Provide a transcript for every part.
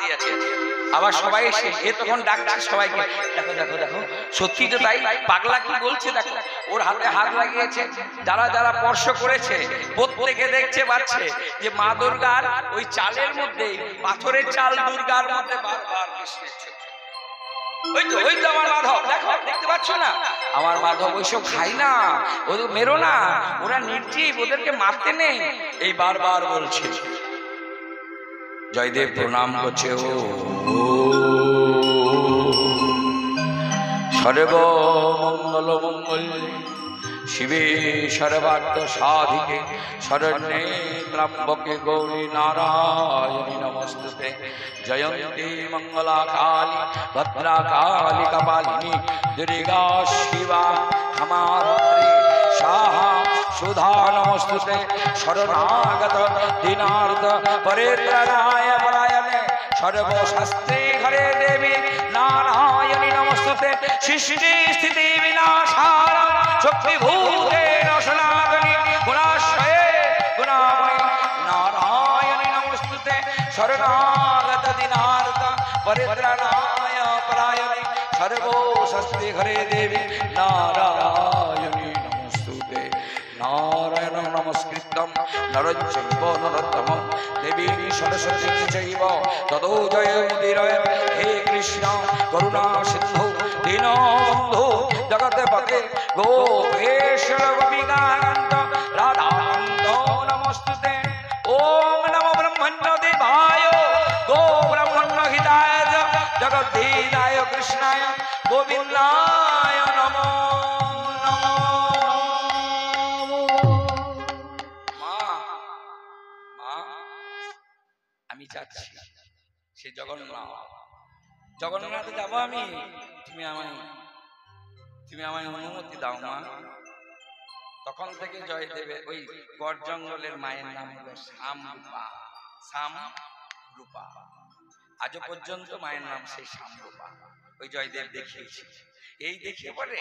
দিয়েছে। আবার সবাই এসে এ তখন ডাকছে সবাইকে, দেখো দেখো দেখো, সত্যি তো তাই, পাগলা কি বলছে দেখো, ওর হাতে হাত লাগিয়েছে। যারা যারা স্পর্শ করেছে প্রত্যেকে দেখছে পাচ্ছে যে মা দুর্গার ওই চালের মধ্যে, পাথরের চাল দুর্গার মধ্যে বারবার কৃষ্ণের ছবি। ওই তো আমার মাধব, দেখো দেখতে পাচ্ছ না, আমার মাধব ওইসব খাই না, ওদের মেরো না, ওরা নির্জীব, ওদেরকে মারতে নেই, এই বারবার বলছে। জয়দেব প্রণাম করছে, ও সর্ব মঙ্গল মঙ্গল শিবে সর্বার্থ সাধিকে শরণ্যে ত্র্যম্বকে গৌরী নারায়ণী নমস্তুতে। জয়ন্তী মঙ্গলা কালী ভদ্রা কালী কপালিনী দুর্গা শিবা ক্ষমা সাহা সুধা নমস্তুতে। শরণাগত দীনার্থ পরিত্রাণায় পরায়ণে সর্বশাস্ত্রে হরে দেবী নারায়ণী নমস্তুতে। সৃষ্টি স্থিতি বিনাশার শক্তিভূতে সনাতনী গুণাশ্রয়ে গুণাময়ী নারায়ণী নমস্তুতে। শরণাগত দীনার্থ পরিত্রাণায় পরায়ণে সর্বশাস্ত্রে হরে দেবী নারায়ণী নমস্তুতে। নারায়ণ নমস্কৃত্যং নরং চৈব নরোত্তমং দেবীং সরস্বতীং চৈব ততো জয়মুদীরয়। হে কৃষ্ণ করুণা সিন্ধু দীনবন্ধু জগৎপতে গোপেশ্বর গোপিকানন্দ রাধাকান্ত নমস্তুতে। ওম নমো ব্রহ্মণ্য দেবায় গো ব্রহ্মণ্য হিতায় জগদ্ধিতায় কৃষ্ণায় গোবিন্দায় নমো। আমি যাচ্ছি সে জগন্নাথে যাবো আমি, তুমি আমায় অনুমতি দাও মা। তখন থেকে জয়দেবের ওই গড় জঙ্গলের মায়ের নাম হলো শ্যামরূপা। শ্যামরূপা আজও পর্যন্ত মায়ের নাম সেই শ্যামরূপা। ওই জয়দেব দেখিয়েছে। এই দেখিয়ে পরে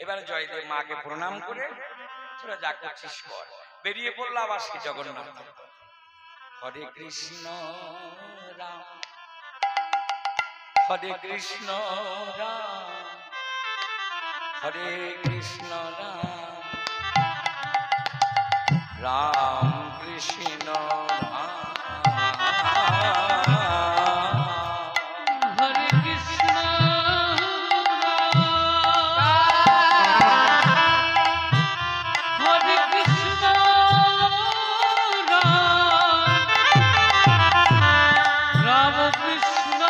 এবার জয়দেব মাকে প্রণাম করে তোরা যা করছিস কর, বেরিয়ে পড়লো আবার সেই জগন্নাথ। হরে কৃষ্ণ রাম হরে কৃষ্ণ রাম হরে কৃষ্ণ রাম রাম কৃষ্ণ রাম হরে কৃষ্ণ হরে কৃষ্ণ রাম কৃষ্ণ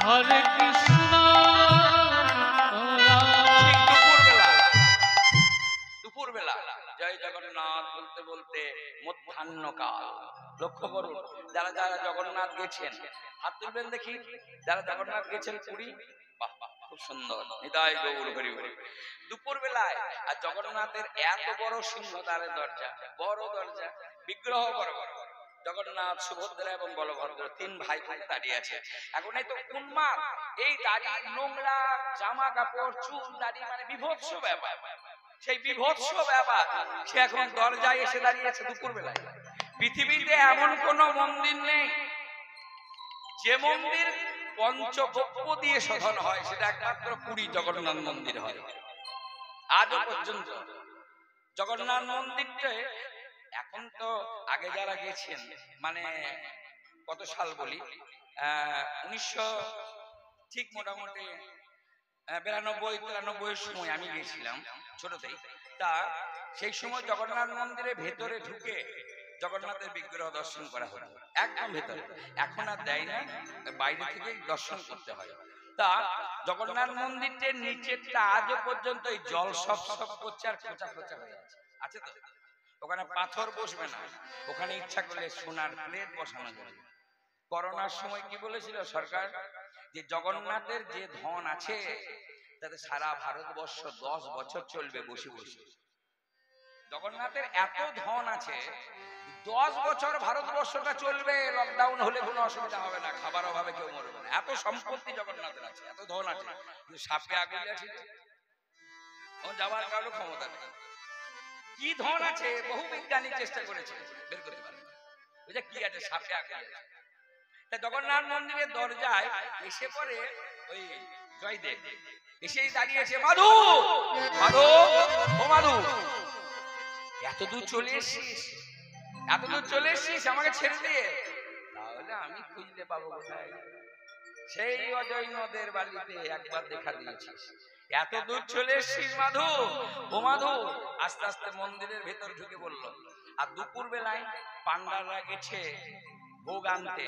হরে কৃষ্ণ। দুপুরবেলা জয় জগন্নাথ বলতে বলতে মধ্যাহ্নকাল। লক্ষ্য করুন, যারা যারা জগন্নাথ গেছেন হাত তুলবেন দেখি। যারা জগন্নাথ গেছেন পুরী, বাহ বাহ খুব সুন্দর, হৃদয় গৌর হরি হরি। দুপুর বেলায় আর জগন্নাথের এত বড় সিংহদ্বারের দরজা, বড় দরজা, বিগ্রহ বড় বড়, জগন্নাথ সুভদ্রা এবং বলভদ্র তিন ভাই ভাই দাঁড়িয়ে আছে। এখন এই তো উন্মাদ, এই দাড়ি নোংরা, জামা কাপড় চুল দাড়ি, মানে বিভৎস ব্যাপার। সেই বিভৎস ব্যাপার সে এখন দরজায় এসে দাঁড়িয়েছে দুপুর বেলায়। পৃথিবীতে এমন কোন মন্দির নেই যে মন্দির পঞ্চগব্য দিয়ে শোধন হয়, সেটা একমাত্র পুরী জগন্নাথ মন্দির হয়। আজও পর্যন্ত জগন্নাথ মন্দিরটা এখন তো আগে যারা গেছেন, মানে কত সাল বলি, 1900 ঠিক মোটামুটি 92-93 সময় আমি গেছিলাম ছোটতেই। তা সেই সময় জগন্নাথ মন্দিরের ভেতরে ঢুকে জগন্নাথের বিগ্রহ দর্শন করা হতো একদম ভেতরে। এখন আর দেয় না, বাইরে থেকে দর্শন করতে হয়। তা জগন্নাথ মন্দিরটির নিচেরটা আজও পর্যন্ত এই জল সব সব করছে আর খোঁচা খোঁচা হয়ে আছে তো। ওখানে পাথর বসবে না, ওখানে ইচ্ছা করলে সোনার প্লেট বসানো যাবে। করোনার সময় কি বলেছিল সরকার, যে জগন্নাথের যে ধন আছে তাতে সারা ভারতবর্ষ 10 বছর চলবে বসে বসে। জগন্নাথের এত ধন আছে, 10 বছর ভারতবর্ষটা চলবে, লকডাউন হলে কোনো অসুবিধা হবে না, খাবার অভাবে কেউ মরবে না। এত সম্পত্তি জগন্নাথের আছে, এত ধন আছে, কিন্তু সাপে আগুলে আছে, ও যাবার কারো ক্ষমতা নেই। কি ধন আছে বহু বিজ্ঞানী চেষ্টা করেছে, বের করতে পারে। বলছে কি আছে, সাপে আগে আছে। তা জগন্নাথ মন্দিরের দরজায় এসে পড়ে ওই জয়দেব, এসেই দাঁড়িয়েছে, মাধু মাধু ও মাধু, এত দূর চলে এসেছিস, এত দূর চলে এসেছিস আমাকে ছেড়ে দিয়ে, তাহলে আমি খুঁজতে পাবো কোথায়? সেই অজয় নদের বালিতে একবার দেখা দিয়েছিস, এত দূর চলে এসেছিস মাধু ও মাধু। আস্তে আস্তে মন্দিরের ভেতর ঢুকে বলল। আর দুপুর বেলায় পান্ডাররা গেছে ভোগ আনতে,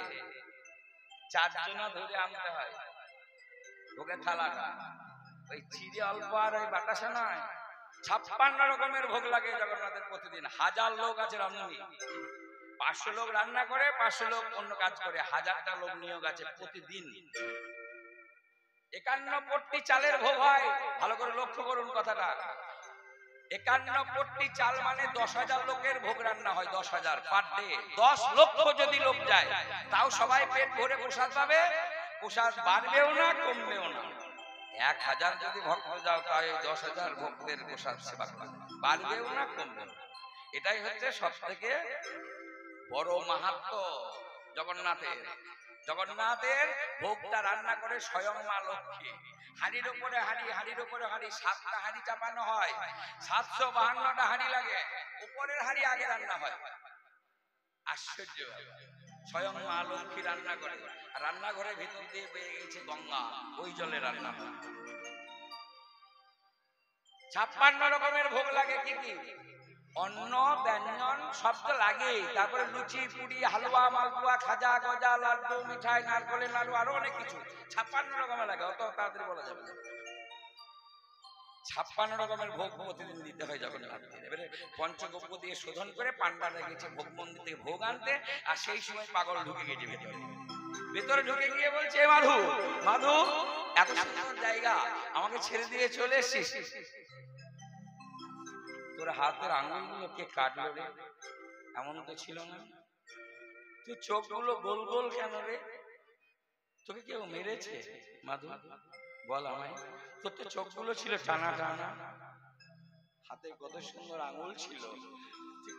4 জনা ধরে আনতে হয় ভোগের থালাটা, ওই চিড়ে অল্প আর ওই বাতাসা নয়, 56 রকমের ভোগ লাগে জগন্নাথের প্রতিদিন। 1000 লোক আছে রাঁধুনি, 500 লোক রান্না করে, 500 লোক অন্য কাজ করে, 1000টা লোক নিয়োগ আছে প্রতিদিন। 51 পট্টি চালের ভোগ হয়, ভালো করে লক্ষ্য করুন কথাটা। 51 পট্টি চাল মানে 10,000 লোকের ভোগ রান্না হয়, 10,000 পার ডে। 10 লক্ষ যদি লোক যায় তাও সবাই পেট ভরে প্রসাদ পাবে, প্রসাদ বাড়বেও না কমবেও না। 1000 যদি ভক্ত যাও তাই 10,000 ভক্তের প্রসাদ সেবা করবে, বাড়বেও না কমবেও না। এটাই হচ্ছে সব থেকে বড় মাহাত্ম্য জগন্নাথের। জগন্নাথের ভোগটা রান্না করে স্বয়ং মা লক্ষ্মী। হাঁড়ির উপরে হাঁড়ি, হাঁড়ির উপরে হাঁড়ি, 7টা হাঁড়ি চাপানো হয়, 752টা হাঁড়ি লাগে, উপরের হাঁড়ি আগে রান্না হয়। আশ্চর্য, স্বয়ং মা লক্ষ্মী রান্না করে। রান্নাঘরের ভিতর দিয়ে পেয়ে গেছে গঙ্গা, ওই জলে রান্না হয়। 56 রকমের ভোগ লাগে। কি কি? অন্ন ব্যঞ্জন সব তো লাগেই, তারপরে লুচি পুরি হালুয়া মালপুয়া খাজা গজা লাড্ডু মিঠাই নারকলের নাড়ু আরো অনেক কিছু 56 রকমের লাগে, অত তাড়াতাড়ি বলা যাবে না। 56 রকমের ভোগ প্রতিদিন দিতে হয় জগন্নাথকে। এবারে পঞ্চগব্য দিয়ে শোধন করে পান্ডারা গেছে ভোগ মন্দির থেকে ভোগ আনতে, আর সেই সময় পাগল ঢুকে গেছে ভেতরে। ভেতরে ঢুকে গিয়ে বলছে, মাধু মাধু, এত সুন্দর জায়গা আমাকে ছেড়ে দিয়ে চলে এসেছিস, তোর হাতের আঙুলগুলো কে কাটলো রে? এমন তো ছিল না। তুই চোখগুলো গোল গোল কেন রে? তোকে কেউ মেরেছে মাধু? বল আমায়। তোর তো চোখগুলো ছিল টানা টানা, হাতে কত সুন্দর আঙুল ছিল,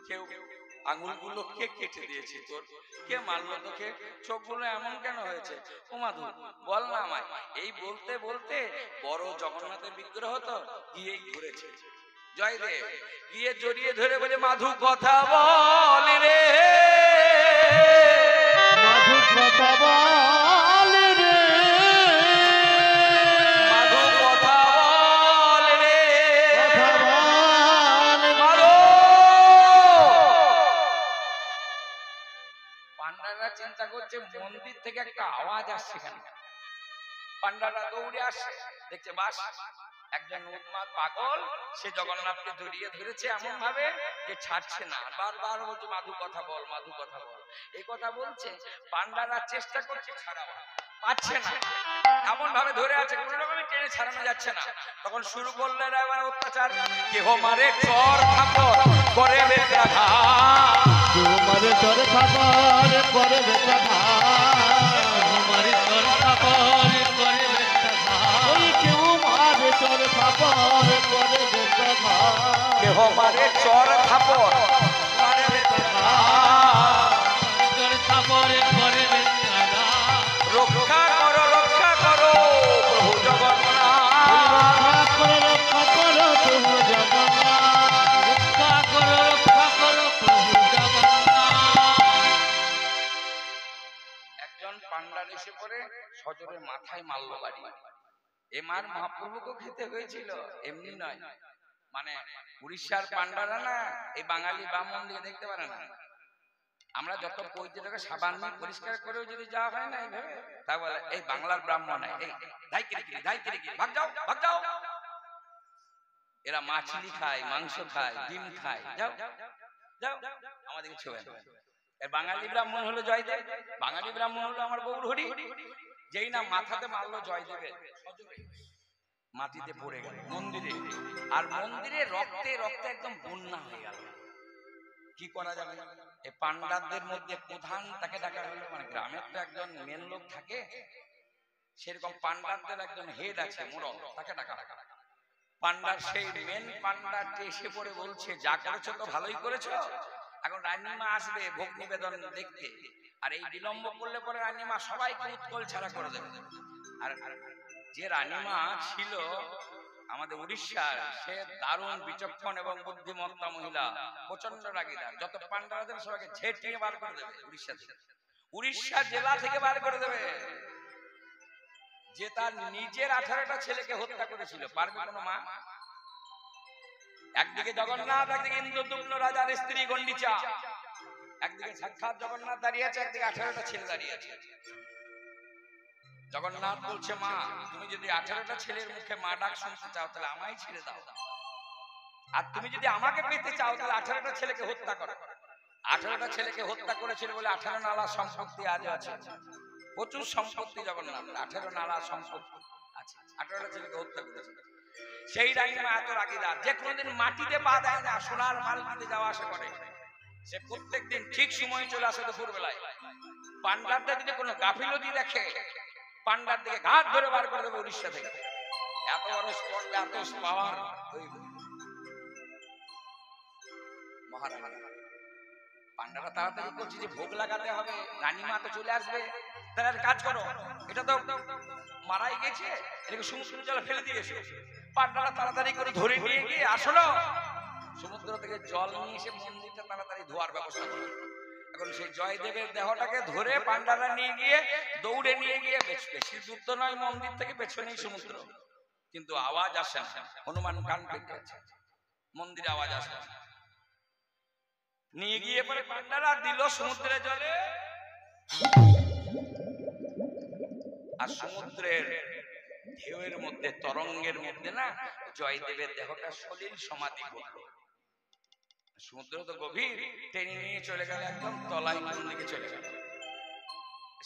কেউ আঙুলগুলো কে কেটে দিয়েছে তোর? কে মারলো তোকে? চোখগুলো এমন কেন হয়েছে? ও মাধু বল না আমায়। এই বলতে বলতে বড় জগন্নাথের বিগ্রহ তো গিয়েই ঘুরেছে। জয়দেব গিয়ে জড়িয়ে ধরে বলে, মাধু কথা বল রে, মাধু কথা বল রে, মাধু কথা বল রে, কথা বল মাধু। পান্ডাররা চিন্তা করছে মন্দির থেকে একটা আওয়াজ আসছে কেন। পান্ডাররা দৌড়ে আসছে, দেখছে বাস একজন উন্মাদ পাগল, সে জগন্নাথকে জড়িয়ে ধরেছে এমন ভাবে যে ছাড়ছে না, বারবার বলছে মাধু কথা বল, মাধু কথা বল। এই কথা বলছে, পান্ডারা চেষ্টা করছে ছাড়াবার, পাচ্ছে না, এমন ভাবে ধরে আছে, কোন রকমে টেনে ছাড়ানো যাচ্ছে না। তখন শুরু করলেন এবার অত্যাচার, কেহ মারে চর থাপড় করে বেত্রাঘাত, তোমারে চর খাবার করে বেত্রাঘাত, তোমারে চর খাবার করে বেত্রাঘাত, ওই কেউ মারে চর খাবার করে বেত্রাঘাত, কেহ মারে চর থাপড় করে বেত্রাঘাত, চর খাবার করে বেত্রাঘাত, রক্ষা করো প্রভু জগন্নাথ, রক্ষা করো প্রভু জগন্নাথ, রক্ষা করো প্রভু জগন্নাথ। একজন পান্ডার এসে পড়ে সজোরে মাথায় মারলো বাড়ি। এ মার মহাপ্রভুকে খেতে হয়েছিল, এমনি নয়। মানে উড়িষ্যার পান্ডারা না এই বাঙালি ব্রাহ্মণ দিকে দেখতে পারে না। আমরা যত পৈতৃককে সাবান দিয়ে পরিষ্কার করেও যদি যাওয়া হয় না এইভাবে, তা বলে এই বাংলার ব্রাহ্মণ, এই ধাই কিরি ভাগ যাও ভাগ যাও। এরা মাছলি খায়, মাংস খায়, ডিম খায়, যাও যাও আমাদেরকে ছোঁবে না। বাঙালি ব্রাহ্মণ হলো জয়দেব, বাঙালি ব্রাহ্মণ হলো আমার গৌর হরি। যেই না মাথাতে মারলো জয়দেবের, মাটিতে পড়ে গেল মন্দিরে, আর মন্দিরে রক্তে রক্তে একদম বন্যা হয়ে গেল। কি করা যাবে? এই পান্ডারদের মধ্যে প্রধান তাকে ডাকা হলো, মানে গ্রামের তো একজন মেন লোক থাকে, সেরকম পান্ডারদের একজন হেড আছে মোড়ল, তাকে ডাকা। পান্ডার সেই মেন পান্ডারটি এসে পড়ে বলছে, যা করেছো তো ভালোই করেছো, এখন রানীমা আসবে ভোগ নিবেদন দেখতে, আর এই বিলম্ব করলে পরে রানীমা সবাইকে উৎকল ছাড়া করে দেবে। আর যে রানীমা ছিল আমাদের উড়িষ্যার, সে দারুণ বিচক্ষণ এবং বুদ্ধিমত্তা মহিলা, প্রচন্ড রাগীদার। যত পান্ডারাদের সবাইকে ঝেঁটিয়ে বার করে দেবে উড়িষ্যা থেকে, উড়িষ্যা জেলা থেকে বার করে দেবে। যে তার নিজের 18টা ছেলেকে হত্যা করেছিল, পারবে কোনো মা? একদিকে জগন্নাথ, একদিকে ইন্দ্রদুম্ন রাজার স্ত্রী গন্ডিচা, একদিকে সাক্ষাৎ জগন্নাথ দাঁড়িয়ে আছে, একদিকে 18টা ছেলে দাঁড়িয়ে আছে। জগন্নাথ বলছে, মা তুমি যদি 18টা ছেলের মুখে মা ডাক শুনতে চাও তাহলে আমায় ছেড়ে দাও, আর তুমি যদি আমাকে পেতে চাও তাহলে 18টা ছেলেকে হত্যা করো। 18টা ছেলেকে হত্যা করেছিল বলে 18 নালা সম্পত্তি আজ আছে, প্রচুর সম্পত্তি জগন্নাথ, 18 নালা সম্পত্তি আছে, 18টা ছেলেকে হত্যা করেছিল। সেই রানীমা এত রাগীদার, যে কোনোদিন মাটিতে পা দেয় না, সোনার মালকিতে যাওয়া আসা করে। সে প্রত্যেকদিন ঠিক সময় চলে আসে দুপুর বেলায়। পান্ডারদের যদি কোনো গাফিলতি দেখে, পান্ডার দিকে ঘাট ধরে বার করে দেবে উড়িষ্যা থেকে। এত বড় স্পট, এত পাওয়ার মহারাজা। পান্ডারা তাড়াতাড়ি করছে যে ভোগ লাগাতে হবে, রানীমা তো চলে আসবে, তাহলে কাজ করো, এটা তো মারাই গেছে, এটাকে সমুদ্র জলে ফেলে দিয়েছে। পান্ডারা তাড়াতাড়ি করে ধরে নিয়ে গিয়ে আসলো, সমুদ্র থেকে জল নিয়ে এসে মন্দিরটা তাড়াতাড়ি ধোয়ার ব্যবস্থা করে। এখন সেই জয়দেবের দেহটাকে ধরে পান্ডারা নিয়ে গিয়ে দৌড়ে নিয়ে গিয়ে, বেশি দূর তো নয় মন্দির থেকে, পেছনেই সমুদ্র, কিন্তু আওয়াজ আসে না। হনুমান কান পেতে আছে, মন্দিরে আওয়াজ আসে না। নিয়ে গিয়ে পরে পান্ডারা দিল সমুদ্রে জলে, আর সমুদ্রের ঢেউয়ের মধ্যে, তরঙ্গের মধ্যে না জয়দেবের দেহটা সলিল সমাধি করলো। সমুদ্র তো গভীর, টেনে নিয়ে চলে গেল একদম তলায়, কোন দিকে চলে গেল।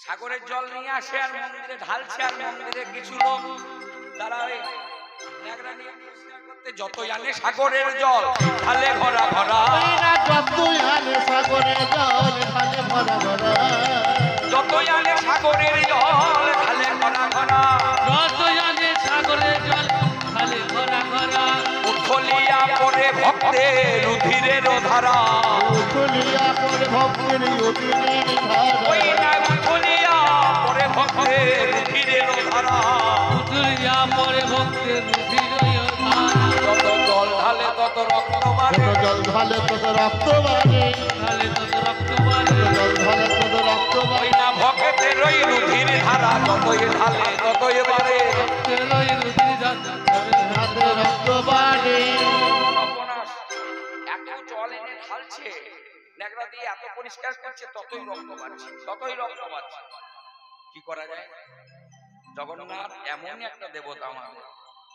সাগরের জল নিয়ে আসে আর মন্দিরে ঢালছে, আর মন্দিরে কিছু লোক তারা ওই ন্যাকড়া নিয়ে পরিষ্কার করতে যতই আনে সাগরের জল ঢালে ভরা ভরা, যতই আনে সাগরের জল ঢালে ভরা ভরা, যতই আনে সাগরের জল ঢালে ভরা ভরা, যতই আনে সাগরের জল ঢালে ভরা ভরা, উথলিয়া পড়ে ভক্তের রুধিরের ধারা, উথলিয়া পড়ে ভক্তের রুধিরের ধারা, ওই না উথলিয়া পড়ে ভক্তের রুধিরের ধারা, উথলিয়া পড়ে ভক্তের রুধিরের ধারা, যত জল ঢালে তত রক্ত বাড়ে, যত জল ঢালে তত রক্ত বাড়ে, ঢালে তত রক্ত বাড়ে, জল ঢালে তত রক্ত ওই বাড়ে, না ভক্তের ওই রুধির ধারা, যতই ঢালে ততই বাড়ে, ভক্তের ওই রুধির ধারা রক্ত বাড়ে। সর্বনাশ, এত জল এনে ঢালছে ন্যাকড়া দিয়ে, এত পরিষ্কার করছে, ততই রক্ত বাড়ছে, ততই রক্ত বাড়ছে। কি করা যায়? জগন্নাথ এমনই একটা দেবতা আমাদের,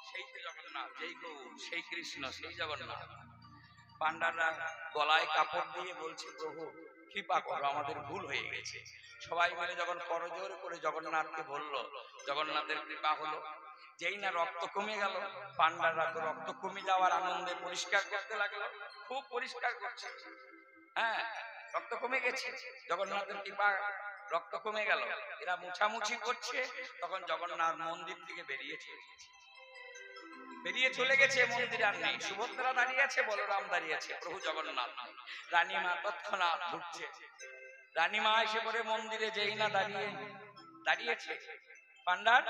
সেই তো জগন্নাথ, যেই গৌর, সেই কৃষ্ণ, সেই জগন্নাথ। পান্ডাররা গলায় কাপড় দিয়ে বলছে, প্রভু কৃপা করো, আমাদের ভুল হয়ে গেছে। সবাই মিলে যখন করজোর করে জগন্নাথকে বলল, জগন্নাথের কৃপা হলো। যেই না রক্ত কমে গেল, পান্ডাররা তো রক্ত কমে যাওয়ার আনন্দে পরিষ্কার করতে লাগলো, খুব পরিষ্কার করছে। হ্যাঁ, রক্ত কমে গেছে, জগন্নাথের কৃপা, রক্ত কমে গেল। এরা মুছামুছি করছে, তখন জগন্নাথ মন্দির থেকে বেরিয়ে চলে গেছে। মন্দির আর নেই, সুভদ্রা দাঁড়িয়ে আছে, বলরাম দাঁড়িয়ে আছে, প্রভু জগন্নাথ। রানীমা তৎক্ষণাৎ ঘুরছে, রানীমা এসে পরে মন্দিরে যেই না দাঁড়িয়েছে, পান্ডার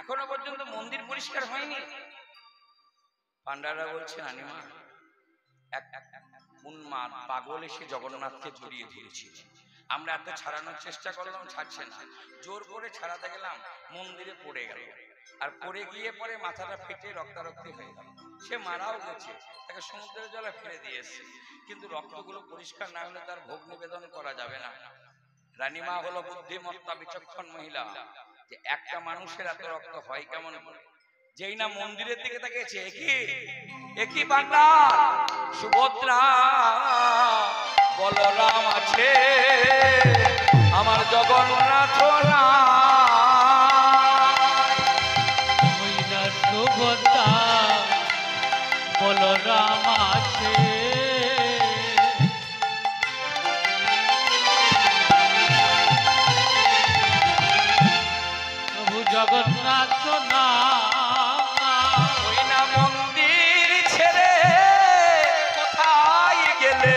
এখনো পর্যন্ত মন্দির পরিষ্কার হয়নি। পান্ডাররা বলছে, রানীমা এক উন্মাদ পাগল এসে জগন্নাথকে জড়িয়ে ধরেছিল, আমরা এত ছাড়ানোর চেষ্টা করলাম, ছাড়ছে না, জোর করে ছাড়াতে গেলাম, মন্দিরে পড়ে গেল, আর পড়ে গিয়ে পরে মাথাটা ফেটে রক্তারক্তি হয়ে গেল। সে মারাও গেছে, তাকে সমুদ্রের জলে ফেলে দিয়ে এসছে, কিন্তু রক্তগুলো পরিষ্কার না হলে তার ভোগ নিবেদন করা যাবে না। রানীমা হলো বুদ্ধিমত্তা বিচক্ষণ মহিলা, যে একটা মানুষের এত রক্ত হয় কেমন করে। যেই না মন্দিরের দিকে তাকিয়েছে, একই বাংলা সুভদ্রা বলরাম আছে, আমার জগন্নাথ না, সুভদ্রা বলরাম আছে, প্রভু জগন্নাথ না, ওই না মন্দির ছেড়ে কোথায় গেলে,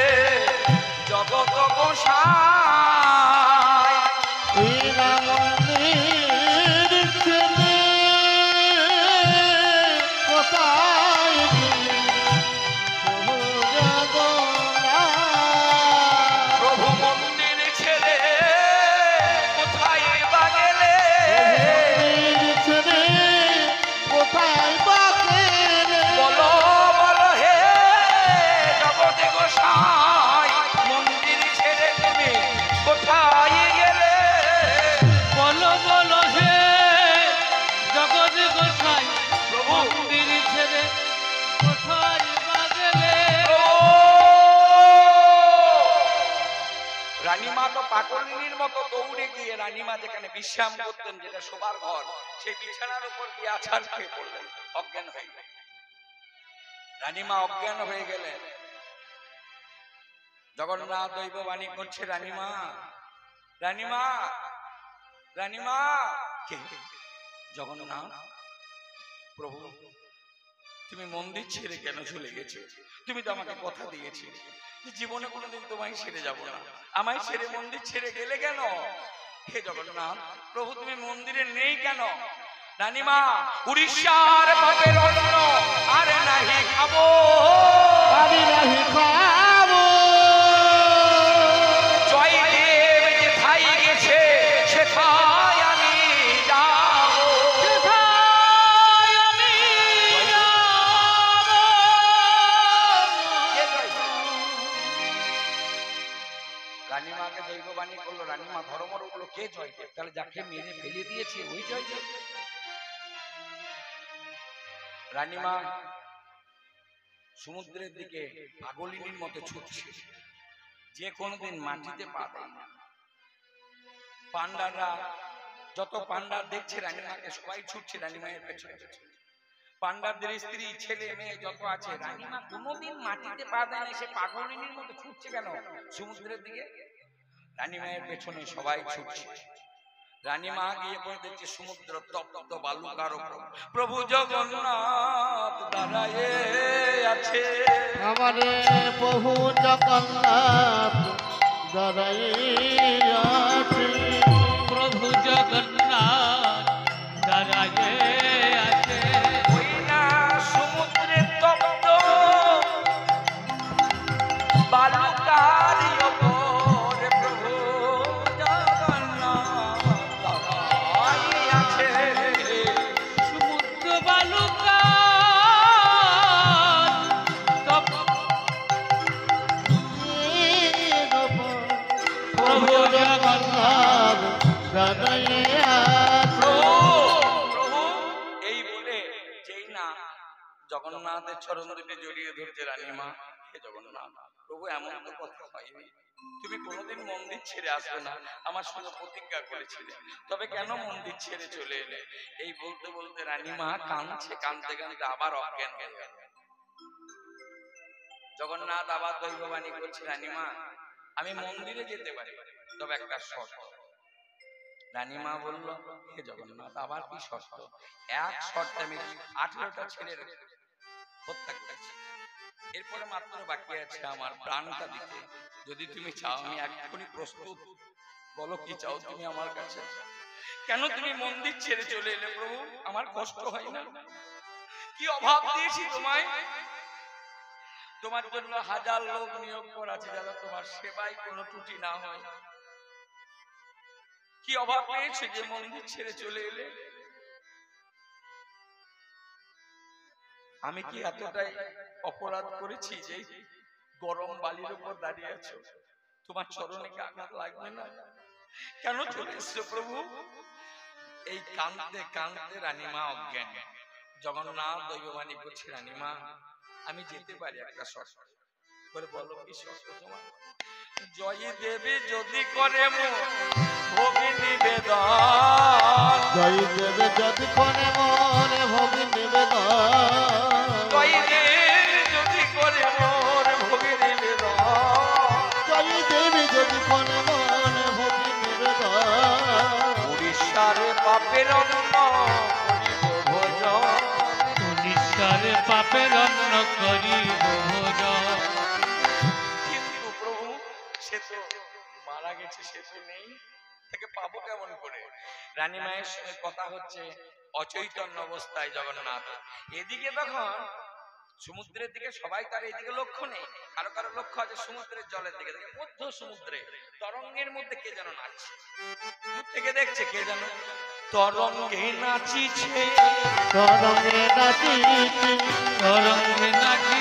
রানীমা তো পাগলিনীর মতো দৌড়ে গিয়ে রানীমা যেখানে বিশ্রাম করতেন, যেটা শোবার ঘর, সেই বিছানার উপর গিয়ে আছাড় খেয়ে পড়লেন, অজ্ঞান হয়ে গেলেন। রানীমা অজ্ঞান হয়ে গেলেন। জগন্নাথ দৈববাণী করছে, রানীমা, রানীমা, রানীমা। কে? জগন্নাথ। প্রভু, তুমি মন্দির ছেড়ে কেন চলে গেছো? তুমি তো আমাকে কথা দিয়েছিলে জীবনে কোনোদিন তোমায় ছেড়ে যাব না, আমায় ছেড়ে মন্দির ছেড়ে গেলে কেন? হে জগন্নাথ প্রভু, তুমি মন্দিরে নেই কেন? রানীমা, উড়িষ্যার পাপের অন্ন আর নাহি খাবো, আমি নাহি খাবো। জয়দেব যেথায় গেছে সেথায় আমি যাবো, সেথায় আমি যাবো। রানীমাকে দৈববাণী করলো। রানীমা ধর্মর উঠলো, কে জয়দেব? তাহলে যাকে মেরে ফেলে দিয়েছে ওই জয়দেব? রানীমা সমুদ্রের দিকে পাগলিনীর মতো ছুটছে, যে কোনোদিন মাটিতে পা দেয় না। পান্ডাররা, যত পান্ডার দেখছে রানীমাকে, সবাই ছুটছে রানীমায়ের পেছনে পেছনে। পান্ডারদের স্ত্রী, ছেলে মেয়ে যত আছে, রানীমা কোনোদিন মাটিতে পা দেয় না, সে পাগলিনীর মতো ছুটছে কেন সমুদ্রের দিকে? রানীমায়ের পেছনে সবাই ছুটছে। রানীমা গিয়ে পড়ে দেখছে সমুদ্র তপ্ত বালুকার উপর প্রভু জগন্নাথ দাঁড়ায়ে আছে। আমারে প্রভু জগন্নাথ দাঁড়াইয়ে আছে, প্রভু জগন্নাথ দাঁড়ায়ে আছে। ওই না সমুদ্রের তপ্ত বালুকার উপর প্রভু জগন্নাথ দাঁড়ায়ে আছে। সমুদ্র বালুকা প্রভু জগন্নাথ দাঁড়াইয়ে আছে। প্রভু এই বলে যেই না জগন্নাথের চরণ দুটি জড়িয়ে ধরছে রানীমা, হে জগন্নাথ প্রভু, এমন তো কথা হয়নি, তুমি কোনোদিন মন্দির ছেড়ে আসবে না, আমার সঙ্গে প্রতিজ্ঞা করেছিলে, তবে কেন মন্দির ছেড়ে চলে এলে? এই বলতে বলতে রানীমা কাঁদছে, কাঁদতে কাঁদতে আবার অজ্ঞান হয়ে গেল। জগন্নাথ আবার দৈববাণী করছে, রানীমা আমি মন্দিরে যেতে পারি, তবে একটা শর্ত। রানীমা বলল, হে জগন্নাথ আবার কি শর্ত? এক শর্তে আমি 18টা ছেলের হত্যা করেছি, এরপরে মাত্র বাকি আছে আমার প্রাণটা দিতে। যদি তুমি চাও আমি এক্ষুনি প্রস্তুত, বলো কি চাও তুমি আমার কাছে? কেন তুমি মন্দির ছেড়ে চলে এলে প্রভু? আমার কষ্ট হয় না? কি অভাব দিয়েছি তোমায়? তোমার জন্য হাজার লোক নিয়োগ করা আছে, যারা তোমার সেবায় কোনো ত্রুটি না হয়। কি অভাব পেয়েছে যে মন্দির ছেড়ে চলে এলে? আমি কি এতটাই অপরাধ করেছি যে গরম বালির উপর দাঁড়িয়ে আছো? তোমার চরণে কি আঘাত লাগবে না? কেন চলে এসছো প্রভু? এই কাঁদতে কাঁদতে রানীমা অজ্ঞান। জগন্নাথ দৈববাণী করছে, রানীমা আমি যেতে পারি, একটা শর্ত। বলে বলো কি শর্ত তোমার? জয়ী দেবী যদি করে ভোগী নিবেদন, জয় দেবে যদি কোনে মনে ভোগী নিবেদন, জয়ী দেবী যদি করে মোর ভোগী নিবেদন, জয় দেবে যদি কোনে মনে ভোগী নিবেদন, উড়িষ্যার পাপের অন্ন করিব ভোজন, উড়িষ্যার পাপের অন্ন করিব ভোজন। কিন্তু প্রভু সে তো মারা গেছে, সে তো নেই, তাকে পাবো কেমন করে? রানীমায়ের সঙ্গে কথা হচ্ছে অচৈতন্য অবস্থায় জগন্নাথ। এদিকে তখন সমুদ্রের দিকে সবাই, তার এদিকে লক্ষ্য নেই, কারো কারো লক্ষ্য আছে সমুদ্রের জলের দিকে। দেখে মধ্য সমুদ্রে তরঙ্গের মধ্যে কে যেন নাচছে, দূর থেকে দেখছে কে যেন তরঙ্গে নাচিছে, তরঙ্গে নাচিছি, তরঙ্গে নাচিছে,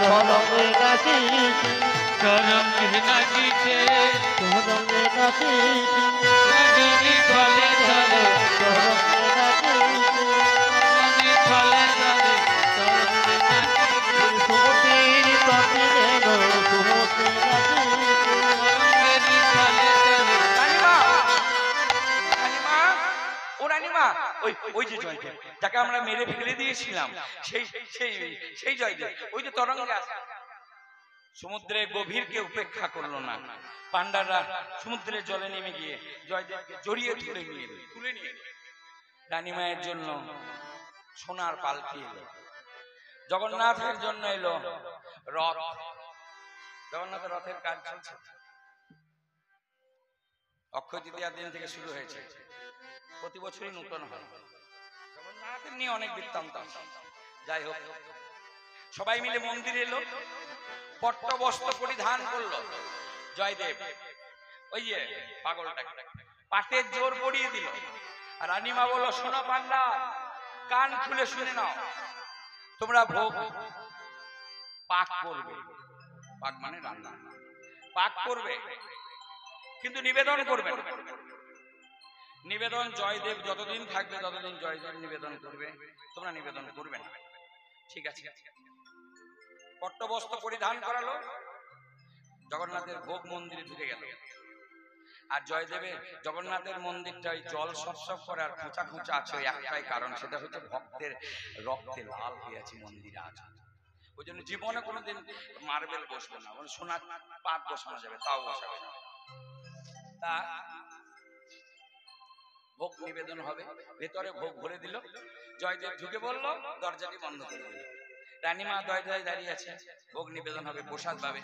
তরঙ্গে নাচিছি, তরঙ্গে নাচিছে, তরঙ্গে নাচিছি, নদী চলে চলে, তরঙ্গে নাচিছি, নদী চলে চলে, তরঙ্গে নাচিছে, সুমতির তটিরের সুমতি নাচিছি, তরঙ্গের ওই ওই যে জয়দেব যাকে আমরা মেরে ফেলে দিয়েছিলাম, সেই সেই সেই জয়দেব ওই যে তরঙ্গে আছে। সমুদ্রের গভীরকে উপেক্ষা করলো না, পান্ডারা সমুদ্রের জলে নেমে গিয়ে জয়দেবকে জড়িয়ে তুলে নিয়ে রানীমায়ের জন্য সোনার পালকি এলো, জগন্নাথের জন্য এলো রথ। জগন্নাথের রথের কাজ চলছে, অক্ষয় তৃতীয়ার দিন থেকে শুরু হয়েছে, প্রতি বছরই নূতন হয়। জগন্নাথের নিয়ে অনেক বৃত্তান্ত আছে। যাই হোক, সবাই মিলে মন্দিরে এলো, পট্ট বস্ত্র পরিধান করলো জয়দেব। ওই যে পাগলটা পাটের জোর পরিয়ে দিল। আর রানীমা বলল, শোনো পান্ডা, কান খুলে শুনে নাও, তোমরা ভোগ পাক করবে, পাক মানে রান্না, পাক করবে কিন্তু নিবেদন করবে না। নিবেদন জয়দেব যতদিন থাকবে ততদিন জয়দেব নিবেদন করবে, তোমরা নিবেদন করবে না। ঠিক আছে, পট্টবস্ত্র পরিধান করালো, জগন্নাথের ভোগ মন্দিরে ঢুকে গেল। আর জয়দেবের জগন্নাথের মন্দিরটা জল সব করে আর খোঁচা খোঁচা আছে, ওই একটাই কারণ, সেটা হচ্ছে ভক্তের রক্তে লাল হয়ে আছে মন্দিরে আজ। ওই জন্য জীবনে কোনোদিন মার্বেল বসবে না, সোনার পাত বসানো যাবে, তাও বসাবে না। তা ভোগ নিবেদন হবে, ভেতরে ভোগ ভরে দিল। জয়দেব ঢুকে বলল, দরজাটি বন্ধ করে দিল। রানীমা দয় দাঁড়িয়ে আছে, ভোগ নিবেদন হবে, প্রসাদ পাবে।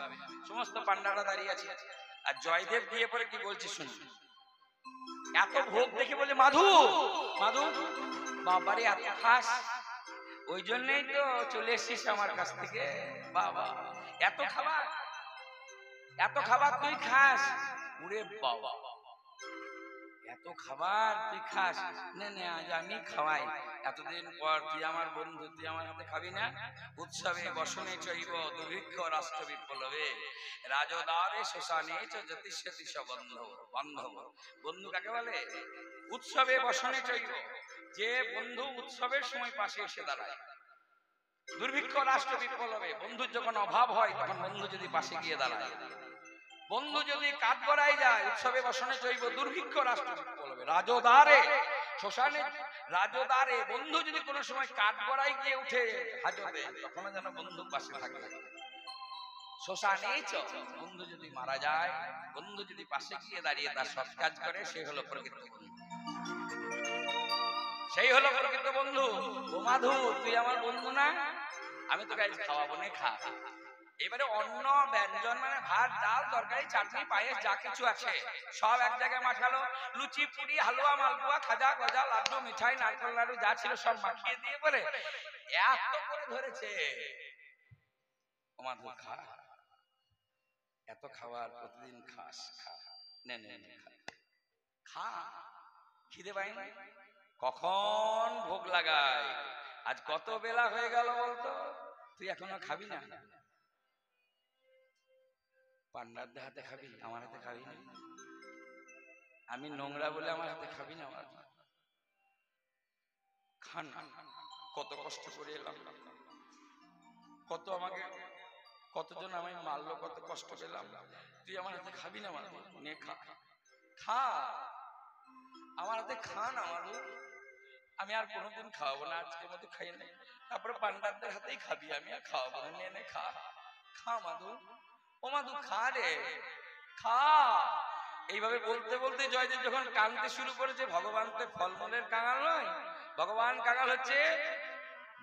সমস্ত পান্ডারা দাঁড়িয়ে আছে। আর জয়দেব দিয়ে পরে কি বলছে শুনুন। এত ভোগ দেখে বলে, মাধু মাধু বাবারে এত খাস, ওই জন্যই তো চলে এসছিস আমার কাছ থেকে। বাবা এত খাবার, এত খাবার তুই খাস? ওরে বাবা, এত খাবার তুই খাস? নে নে, আজ আমি খাওয়াই। এতদিন পর তুই আমার বন্ধু, তুই আমার হাতে খাবি না? উৎসবে বসনে চৈব দুর্ভিক্ষ রাষ্ট্র বিপ্লবে রাজদারে শ্মশানে চ জ্যোতিষ্যতিশ বন্ধু। বান্ধব বন্ধু কাকে বলে? উৎসবে বসনে চৈব, যে বন্ধু উৎসবের সময় পাশে এসে দাঁড়ায়। দুর্ভিক্ষ রাষ্ট্র বিপ্লবে, বন্ধুর যখন অভাব হয় তখন বন্ধু যদি পাশে গিয়ে দাঁড়ায়। বন্ধু যদি কাঠ গড়াই যায়, উৎসবে বসনে চৈব দুর্ভিক্ষ রাষ্ট্র বিপ্লবে রাজদারে শ্মশানে, রাজদারে বন্ধু যদি কোনো সময় কাঠ গড়াই গিয়ে উঠে হাজতে, তখন যেন বন্ধু পাশে থাকে। শ্মশানে চ, বন্ধু যদি মারা যায়, বন্ধু যদি পাশে গিয়ে দাঁড়িয়ে তার সৎ কাজ করে, সে হলো প্রকৃত বন্ধু, সেই হলো প্রকৃত বন্ধু। ও মাধু, তুই আমার বন্ধু না? আমি তোকে আজ খাওয়াবো, নে খা। এবারে অন্ন ব্যঞ্জন মানে ভাত, ডাল, তরকারি, চাটনি, পায়েস যা কিছু আছে সব এক জায়গায় মাখালো। লুচি, পুরি, হালুয়া, মালপোয়া, খাজা, গজা, লাড্ডু, মিঠাই, নারকেল নাড়ু যা ছিল সব মাখিয়ে দিয়ে বলে এত করে ধরেছে। ও মাধু খা, এত খাবার প্রতিদিন খাস, খা, নে নে নে খা, খিদে পাই না? কখন ভোগ লাগায়? আজ কত বেলা হয়ে গেল বলতো, তুই এখনো খাবি না? পান্ডারদের হাতে খাবি, আমার হাতে খাবি না? আমি নোংরা বলে আমার হাতে খাবি না? খান, কত কষ্ট করে এলাম, কত আমাকে, কতজন আমায় মারলো, কত কষ্ট পেলাম, তুই আমার হাতে খাবি না? মারবো, নে খা, খা, আমার হাতে খা না মারবো। আমি আর কোনোদিন খাওয়াবো না, আজকের মতো খাই না, তারপরে পান্ডারদের হাতেই খাবি, আমি আর খাওয়াবো না। নে নে খা, খা মাধু, ও মাধু খা রে, খা। এইভাবে বলতে বলতে জয়দেব যখন কাঁদতে শুরু করেছে, ভগবান তো ফলমূলের কাঙাল নয়, ভগবান কাঙাল হচ্ছে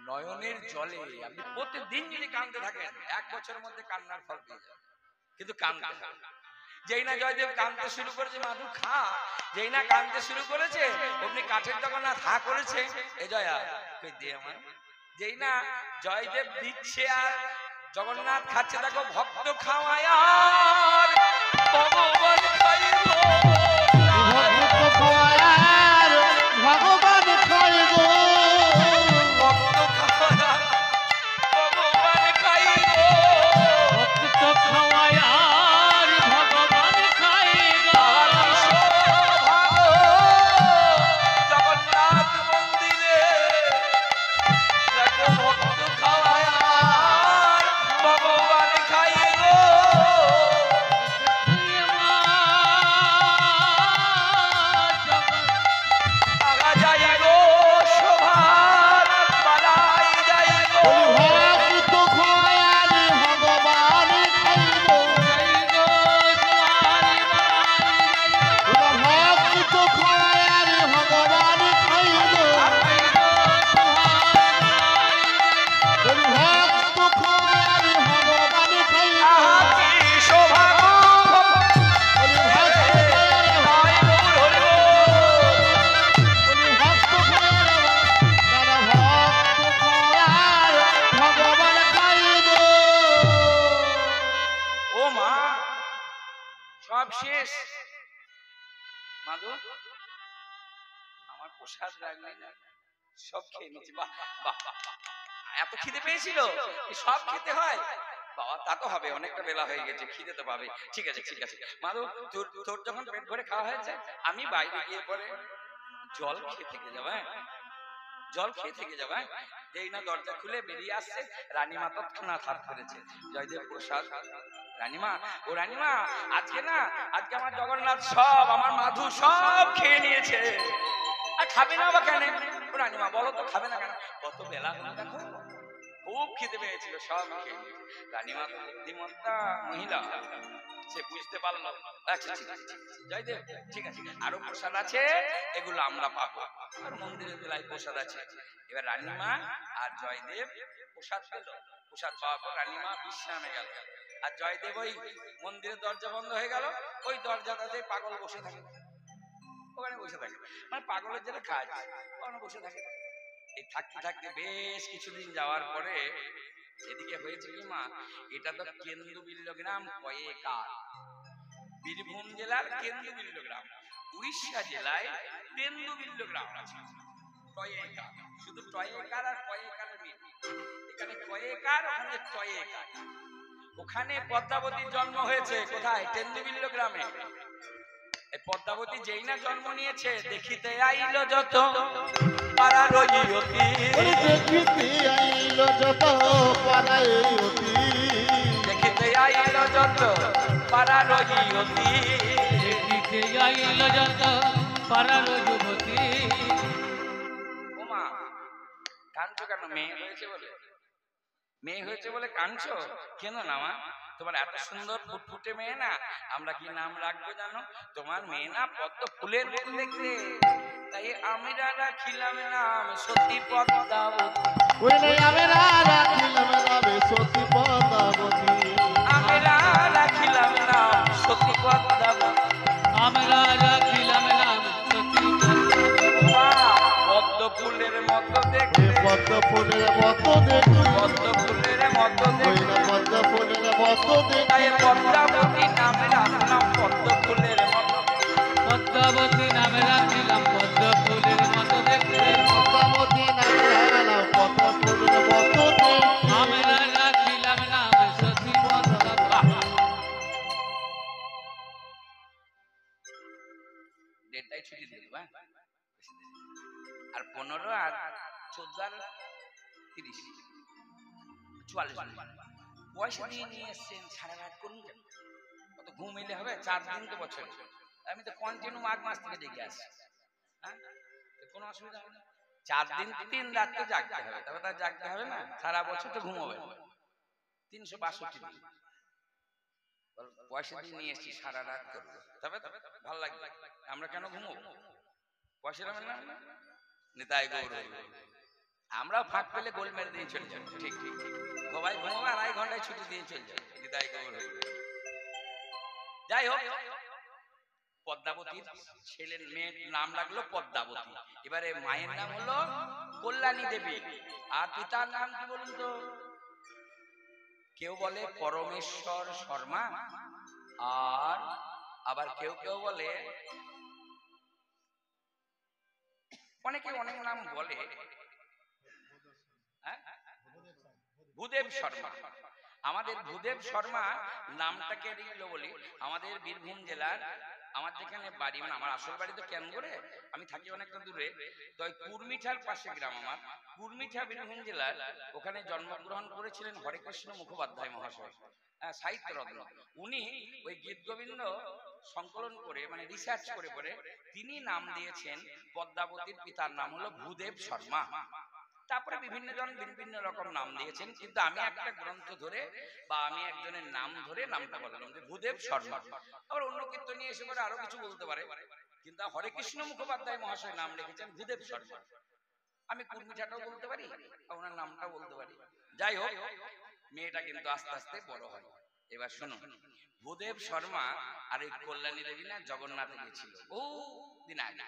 নয়নের জলে। আপনি প্রতিদিন যদি কাঁদতে থাকেন, 1 বছরের মধ্যে কান্নার ফল পেয়ে যাবেন, কিন্তু কাঁদতে থাকেন। যেই না জয়দেব কাঁদতে শুরু করেছে, মাধু খা, যেই না কাঁদতে শুরু করেছে, অমনি কাঠের জগন্নাথ হা করেছে, এ জয়া কই দে আমার। যেই না জয়দেব দিচ্ছে আর জগন্নাথ খাচ্ছে, দেখো ভক্ত খাওয়ায় আর ভগবান খাইব, ভক্ত খাওয়ায় আর ভগবান খাইব, ভক্ত খাওয়ায় ভগবান খাইব, ভক্ত খাওয়ায় আর ভগবান খাইব। জগন্নাথ মন্দিরে দেখো ভক্ত খাওয়ায় আর ভগবান খাইব। সব শেষ। মাধু আমার প্রসাদ রাখলি না, সব খেয়ে নিচ্ছি। বাহ বাহ, এত খিদে পেয়েছিল, সব খেতে হয় বাবা? তা তো হবে, অনেকটা বেলা হয়ে গেছে, খিদে তো পাবে। ঠিক আছে ঠিক আছে মাধু, তোর যখন পেট ভরে খাওয়া হয়েছে, আমি বাইরে গিয়ে পরে জল খেয়ে থেকে যাবো। হ্যাঁ, জল খেয়ে থেকে যাবো। হ্যাঁ, যেই না দরজা খুলে বেরিয়ে আসছে, রানীমা তৎক্ষণাৎ হাত ধরেছে, জয়দেব প্রসাদ। রানীমা, ও রানীমা, আজকে না, আজকে আমার জগন্নাথ সব, আমার মাধু সব খেয়ে নিয়েছে, আর খাবে না বা কেন? ও রানীমা বলো তো, খাবে না কেন? কত বেলা হলো দেখো, খুব খিদে পেয়েছিল, সব খেয়ে নিয়েছে। রানীমা তো বুদ্ধিমত্তা মহিলা, সে বুঝতে পারলো। আচ্ছা ঠিক আছে জয়দেব, ঠিক আছে, আরো প্রসাদ আছে, এগুলো আমরা পাবো। আর মন্দিরের বেলায় প্রসাদ আছে। এবার রানীমা আর জয়দেব প্রসাদ পেল। প্রসাদ পাওয়ার পর রানীমা বিশ্রামে গেল, আর জয়দেব ওই মন্দিরের দরজা বন্ধ হয়ে গেল, ওই দরজাটাতে পাগল বসে থাকে, ওখানে বসে থাকে, মানে পাগলের যেটা কাজ, ওখানে বসে থাকে। এই থাকতে থাকতে বেশ কিছুদিন যাওয়ার পরে এদিকে হয়েছে কি মা, এটা তো কেন্দুবিল্ল গ্রাম, কয়েকার, বীরভূম জেলার কেন্দুবিল্ল গ্রাম, উড়িষ্যা জেলায় তেন্দুবিল্ল গ্রাম আছে। টয়েকার, শুধু টয়েকার আর কয়েকারের মিল। এখানে কয়েকার, ওখানে টয়েকার। ওখানে পদ্মাবতীর জন্ম হয়েছে কোথায়? তেন্দুবিল্ল গ্রামে। এই পদ্মাবতী যেই না জন্ম নিয়েছে, দেখিতে আইলো যত পাড়ার অতি, দেখিতে আইল যত পাড়ায় অতি, দেখিতে আইলো যত পাড়ার অতি, দেখিতে আইল যত পাড়ার যুবতী। ওমা, কাঁদছো কেন? মেয়ে হয়েছে বলে? মেয়ে হয়েছে বলে কাঁদছো কেন? না মা, তোমার এত সুন্দর ফুটফুটে মেয়ে না, আমরা কি নাম রাখবো জানো? তোমার মেয়ে না পদ্ম ফুলের মতো দেখতে, তাই আমরা রাখিলাম নাম সতী পদ্মাবতী। ওইলে আমরা রাখিলাম নামে সতী পদ্মাবতী, আমরা রাখিলাম নাম সতী পদ্মাবতী। আমরা রাখিলাম নাম সতী মা, পদ্ম ফুলের মতো দেখতে, পদ্ম ফুলের মতো দেখি, পদ্ম ফুলের মতো দেখতে, ওইলে পদ্ম ফুলের মতো দেখি, তাই পদ্মাবতী নামে রাখলাম পদ্ম ফুলের মতো। পদ্মাবতী নামে রাখিলাম পদ্ম ফুলের মতো দেখতে। পদ্মাবতী নামে রাখলাম পদ্ম ফুলের মতো দেখি, আমরা রাখিলাম নাম সতী পদ্মাবতী। দেড়টায় ছুটি দিয়ে দেবো, হ্যাঁ? আর 15 আর 14 আর 30 44 পয়সা দিয়ে নিয়ে এসছেন, সারা রাত করুন কেন? কত ঘুম এলে হবে? 4 দিন তো বছর, আমি তো কন্টিনিউ মাঘ মাস থেকে জেগে আসছি। হ্যাঁ, তো কোনো অসুবিধা হবে না। 4 দিন 3 রাত তো জাগতে হবে, তবে তার জাগতে হবে না, সারা বছর তো ঘুমোবে। 362 দিন পয়সা দিয়ে নিয়ে এসছি, সারা রাত করবো, তবে ভালো লাগবে। আমরা কেন ঘুমোবো? পয়সা নেবেন না, নিতাই গৌর। আমরা ফাঁক পেলে গোল মেরে দিয়ে চলে যাবো। ঠিক ঠিক, সবাই ঘুমোবে, 2.5 ঘন্টায় ছুটি দিয়ে চলে যাবো। নিতাই গৌর। যাই হোক, পদ্মাবতীর ছেলের মেয়ের নাম লাগলো পদ্মাবতী। এবারে মায়ের নাম হলো কল্যাণী দেবী, আর পিতার নাম কি বলুন তো? কেউ বলে পরমেশ্বর শর্মা, আর আবার কেউ কেউ বলে, অনেকে অনেক নাম বলে, ভূদেব শর্মা। আমাদের ভূদেব শর্মা নামটাকে দিল বলি, আমাদের বীরভূম জেলার, আমার যেখানে বাড়ি, মানে আমার আসল বাড়ি তো ক্যানগড়ে, আমি থাকি অনেকটা দূরে, তো ওই কুর্মিঠার পাশে গ্রাম আমার, কুর্মিঠা বীরভূম জেলার, ওখানে জন্মগ্রহণ করেছিলেন হরেকৃষ্ণ মুখোপাধ্যায় মহাশয়, সাহিত্য রত্ন। উনি ওই গীত গোবিন্দ সংকলন করে, মানে রিসার্চ করে পরে তিনি নাম দিয়েছেন পদ্মাবতীর পিতার নাম হলো ভূদেব শর্মা। তারপরে বিভিন্ন জন বিভিন্ন রকম নাম দিয়েছেন, কিন্তু আমি একটা গ্রন্থ ধরে বা আমি একজনের নাম ধরে নামটা বললাম যে ভূদেব শর্মা। আবার অন্য কীর্তনী এসে পরে আরো কিছু বলতে পারে, কিন্তু হরেকৃষ্ণ মুখোপাধ্যায় মহাশয় নাম লিখেছেন ভূদেব শর্মা। আমি কুর্মিঠাটাও বলতে পারি, ওনার নামটাও বলতে পারি। যাই হোক, মেয়েটা কিন্তু আস্তে আস্তে বড় হয়। এবার শুনুন, ভূদেব শর্মা আর এই কল্যাণী দেবী না জগন্নাথে গেছিল বহু দিন আগে।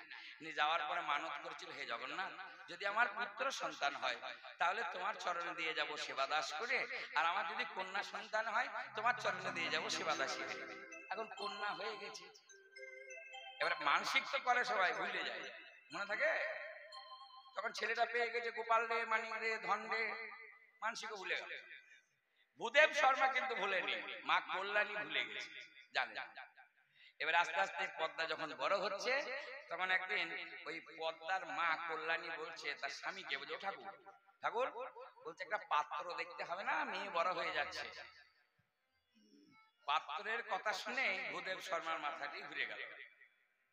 যাওয়ার পরে মানত করেছিল, হে জগন্নাথ, যদি আমার পুত্র সন্তান হয় তাহলে তোমার চরণে দিয়ে যাব সেবা দাস করে, আর আমার যদি কন্যা সন্তান হয় তোমার চরণে দিয়ে যাব সেবা দাসী। এখন কন্যা হয়ে গেছে, এবার মানসিক তো করে সবাই, ভুলে যায়, মনে থাকে? তখন ছেলেটা পেয়ে গেছে গোপাল রে, মানিক রে, ধন রে, মানসিকও ভুলে গেল। ভূদেব শর্মা কিন্তু ভুলেনি, মা কল্যাণী ভুলে গেছে, জানেন। এবার আস্তে আস্তে পদ্মা যখন বড় হচ্ছে, তখন একদিন ওই পদ্মার মা কল্যাণী বলছে তার স্বামীকে, বলছে ও ঠাকুর, ঠাকুর বলছে একটা পাত্র দেখতে হবে না, মেয়ে বড় হয়ে যাচ্ছে। পাত্রের কথা শুনে ভূদেব শর্মার মাথাটি ঘুরে গেল,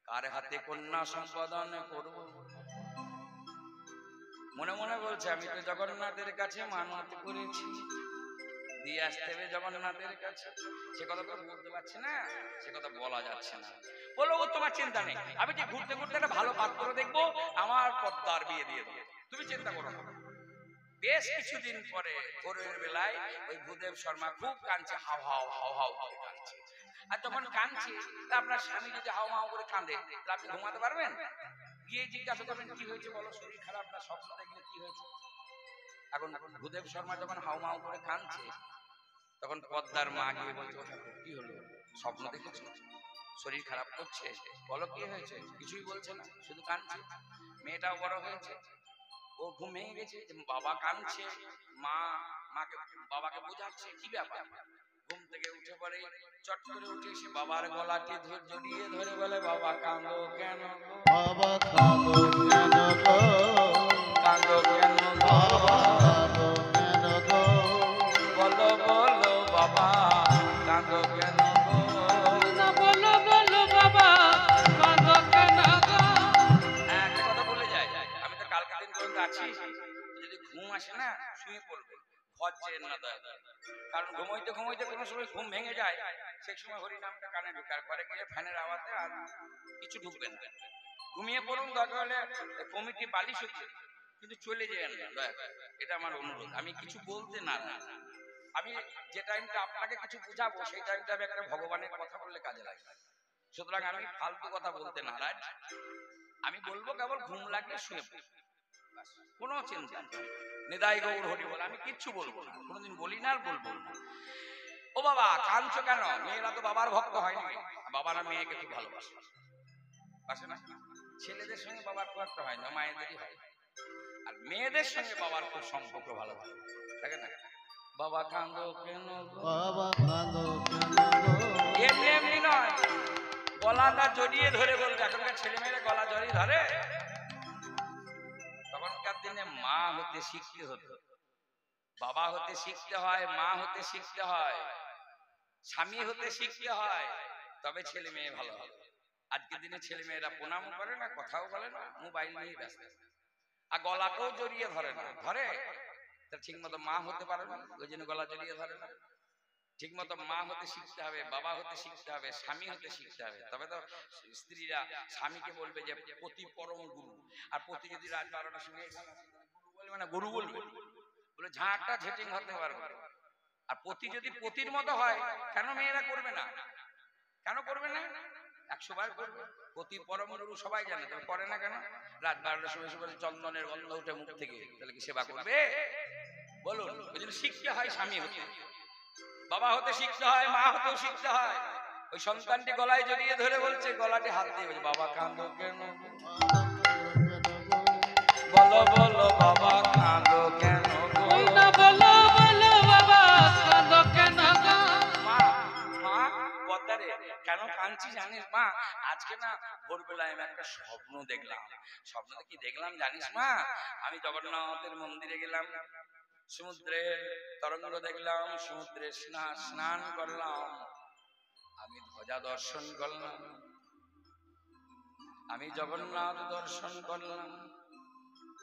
কার হাতে কন্যা সম্পাদন করব। মনে মনে বলছে আমি তো জগন্নাথের কাছে মানত করেছি, দিয়ে আসতে হবে জগন্নাথের কাছে। সে কথা তো বলতে পারছে না, সে কথা বলা যাচ্ছে না। বলো ও তোমার চিন্তা নেই, আমি যে ঘুরতে ঘুরতে একটা ভালো পাত্র দেখবো, আমার পদ্মার বিয়ে দিয়ে দেবো, তুমি চিন্তা করো না। বেশ কিছুদিন পরে ভোরের বেলায় ওই ভূদেব শর্মা খুব কাঁদছে, হাও হাও হাও হাও করে কাঁদছে। আর যখন কাঁদছে, তা আপনার স্বামী যদি হাও হাও করে কাঁদে, তাহলে আপনি ঘুমাতে পারবেন? গিয়ে জিজ্ঞাসা করবেন কি হয়েছে বলো, শরীর খারাপ না স্বপ্ন দেখলে কি হয়েছে? এখন ভূদেব শর্মা যখন হাও মাও করে কাঁদছে, তখন পদ্মার মা গিয়ে বলছে কি হলো, স্বপ্ন দেখেছো, শরীর খারাপ করছে, বলো কি হয়েছে? কিছুই বলছে না, শুধু কাঁদছে। মেয়েটাও বড় হয়েছে, ও ঘুম ভেঙে গেছে, বাবা কাঁদছে, মাকে বাবাকে বোঝাচ্ছে কি ব্যাপার। ঘুম থেকে উঠে পড়ে, চট করে উঠে এসে বাবার গলাটি জড়িয়ে ধরে বলে বাবা কাঁদো কেন গো, বাবা কাঁদো কেন গো, কাঁদো কেন গো, কাঁদো কেন গো, বলো বলো বাবা কাঁদো কেন গো, বলো বলো বাবা কাঁদো কেন গো। একটা কথা বলে যায়, আমি তো কালকে দিন পর্যন্ত আছি, যদি ঘুম আসে না শুয়ে পড়বে, ঘর যেন না দয়া করে। কারণ ঘুমাইতে ঘুমাইতে কোনো সময় ঘুম ভেঙে যায়, সেই সময় হরি নামটা কানে ঢুকে, আর ঘরে গিয়ে ফ্যানের আওয়াজে আর কিছু ঢুকবে না। ঘুমিয়ে পড়ুন, দরকার হলে কমিটি বালিশ হচ্ছে, কিন্তু চলে যেন না দয়া করে, এটা আমার অনুরোধ। আমি কিছু বলতে না, আমি যে টাইমটা আপনাকে কিছু বুঝাবো, সেই টাইমটা আমি একটা ভগবানের কথা বললে কাজে লাগে। সুতরাং আমি ফালতু কথা বলতে নারাজ, আমি বলবো কেবল ঘুম লাগলে শুয়ে পড়ো, কোনো চিন্তা নেই। নিদাই গৌর হরি বলে আমি কিচ্ছু বলবো না, কোনোদিন বলি না আর বলবো না। ও বাবা কাঁদছো কেন? মেয়েরা তো বাবার ভক্ত হয়নি, বাবারা মেয়েকে খুব ভালোবাসে, বাসে না? ছেলেদের সঙ্গে বাবার খুব একটা হয় না, মায়েদেরই হয়। আর মেয়েদের সঙ্গে বাবার খুব সম্পর্ক ভালো ভালো থাকে না। বাবা কাঁদো কেন গো, বাবা কাঁদো কেন গো, এমনি এমনি নয়, গলাটা জড়িয়ে ধরে বলবে। এখনকার ছেলে মেয়েরা গলা জড়িয়ে ধরে, তখনকার দিনে মা হতে শিখতে হতো, বাবা হতে শিখতে হয়, মা হতে শিখতে হয়, স্বামী হতে শিখতে হয়, তবে ছেলে মেয়ে ভালো হবে। আজকের দিনে ছেলে মেয়েরা প্রণাম করে না, কথাও বলে না, মোবাইল নিয়ে ব্যস্ত, আর গলাটাও জড়িয়ে ধরে না, ধরে তা ঠিক মতো মা হতে পারে না, ওই জন্য গলা জড়িয়ে ধরে না। ঠিক মতো মা হতে শিখতে হবে, বাবা হতে শিখতে হবে, স্বামী হতে শিখতে হবে, তবে তো স্ত্রীরা স্বামীকে বলবে যে পতি পরম গুরু। আর পতি যদি রাত 12টার সময় গুরু বলবে না, গুরু বলবে, বলে ঝাঁকটা ঝেটিং হতে পারবে। আর পতি যদি পতির মতো হয়, কেন মেয়েরা করবে না? কেন করবে না? 100 বার করবে। পতি পরম গুরু সবাই জানে, তবে করে না কেন? রাত 12টার সময় সবাই চন্দনের গন্ধ উঠে মুখ থেকে, তাহলে কি সেবা করবে? বলুন। ওই জন্য শিখতে হয় স্বামী হতে, বাবা হতে শিখতে হয়, মা হতেও শিখতে হয়। ওই সন্তানটি গলায় জড়িয়ে ধরে বলছে, গলাটি হাত দিয়ে বলছে বাবা কাঁদো কেন, বলো বলো বাবা কাঁদো কেন গো, বলো বলো বাবা কাঁদো কেন গো। মা মা পদ্মারে কেন কাঁদছি জানিস মা? আজকে না ভোরবেলায় আমি একটা স্বপ্ন দেখলাম। স্বপ্নতে কি দেখলাম জানিস মা? আমি জগন্নাথের মন্দিরে গেলাম, সমুদ্রের তরঙ্গ দেখলাম, সমুদ্রে স্নান করলাম, আমি ধ্বজা দর্শন করলাম, আমি জগন্নাথ দর্শন করলাম,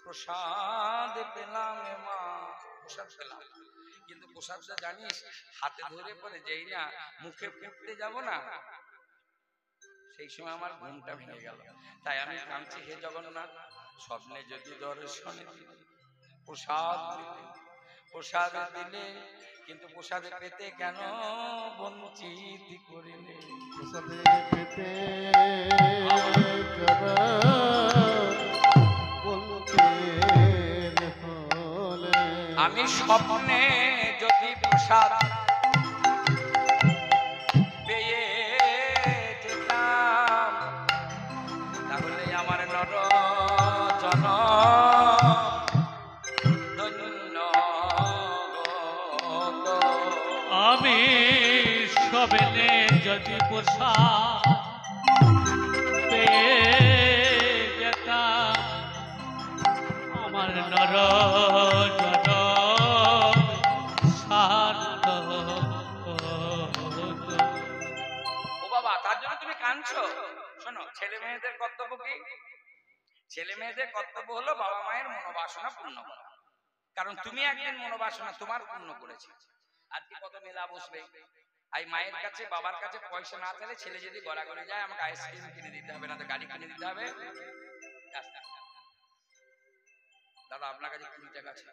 প্রসাদ পেলাম মা, প্রসাদ পেলাম। কিন্তু প্রসাদটা জানিস হাতে ধরে পরে যেই না মুখে ফুটতে যাব না, সেই সময় আমার ঘুমটা ভেঙে গেল। তাই আমি কাঁদছি, হে জগন্নাথ, স্বপ্নে যদি দর্শনে দিলে, প্রসাদ দিলে, প্রসাদ দিলে, কিন্তু প্রসাদে পেতে কেন বঞ্চিত করিলে, প্রসাদে পেতে কেন বঞ্চিত হলে, আমি স্বপ্নে যদি প্রসাদ পেয়ে নর জন ধন্য গো। আমি সবেনে যদি পোষা পেয়ে যেতাম আমার নর জন সার্থক হতো। ও বাবা, তার জন্য তুমি কাঁদছো? শোনো, ছেলে মেয়েদের কর্তব্য কি? ছেলে মেয়েদের কর্তব্য হলো বাবা মায়ের মনোবাসনা পূর্ণ করা। কারণ তুমি একদিন মনোবাসনা তোমার পূর্ণ করেছে। আজকে কত মেলা বসবে, এই মায়ের কাছে বাবার কাছে পয়সা না থাকলে ছেলে যদি গড়াগড়ি যায়, আমাকে আইসক্রিম কিনে দিতে হবে, না তো গাড়ি কিনে দিতে হবে। দাদা আপনার কাছে 20 টাকা আছে,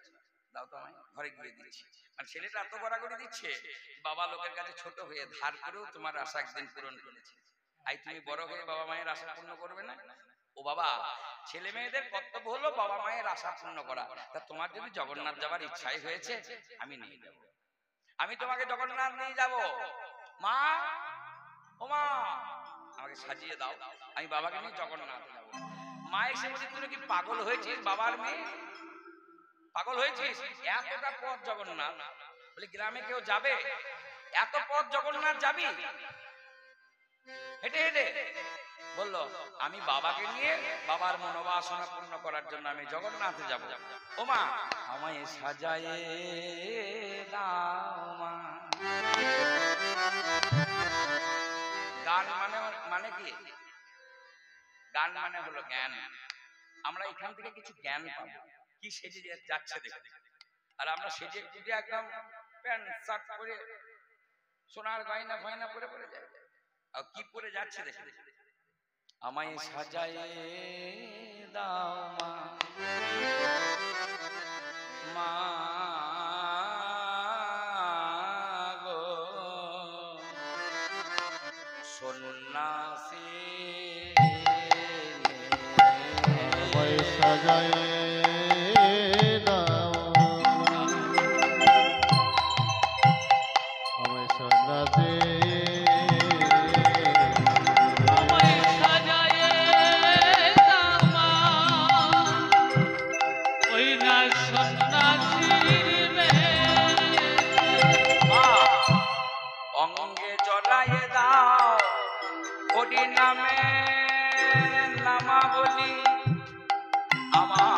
দাও তো আমায়, ঘরে গিয়ে দিচ্ছি। মানে ছেলেটা এত গড়াগড়ি দিচ্ছে, বাবা লোকের কাছে ছোট হয়ে ধার করেও তোমার আশা একদিন পূরণ করেছে। আই তুমি বড় হয়ে বাবা মায়ের আশা পূর্ণ করবে না? ও বাবা, ছেলে মেয়েদের কর্তব্য হলো বাবা মায়ের আশা পূর্ণ করা। তা তোমার যদি জগন্নাথ যাবার ইচ্ছাই হয়েছে, আমি নিয়ে যাব, আমি তোমাকে জগন্নাথ নিয়ে যাব। মা, ও মা, আমাকে সাজিয়ে দাও, আমি বাবাকে নিয়ে জগন্নাথ যাব। মা এসে বলছে, তুই কি পাগল হয়েছিস? বাবার মেয়ে পাগল হয়েছিস? এতটা পথ জগন্নাথ, বলে গ্রামে কেউ যাবে? এত পথ জগন্নাথ যাবি হেঁটে হেঁটে? বললো, আমি বাবাকে নিয়ে বাবার মনোবাসনা পূর্ণ করার জন্য আমি জগন্নাথে যাব। ও মা, আমায় সাজায়ে দাও মা। গান মানে কি? গান মানে হলো জ্ঞান। আমরা এখান থেকে কিছু জ্ঞান পাবো। কি সেজে যাচ্ছে দেখে, আর আমরা সেজে গুজে একদম প্যান্ট শার্ট পরে সোনার গয়না ফয়না পরে পরে যাই, আর কি পরে যাচ্ছে দেখে দেখে। আমায় সাজায়ে দাও মা, মা গো সন্ন্যাসী আমায় সাজায়ে দাও, আমায় সন্ন্যাসী আমায় সাজায়ে দাও মা, ওই না সন্ন্যাসীর মেয়ে। অঙ্গে জড়ায়ে দাও হরি নামে নামা বলি, আমার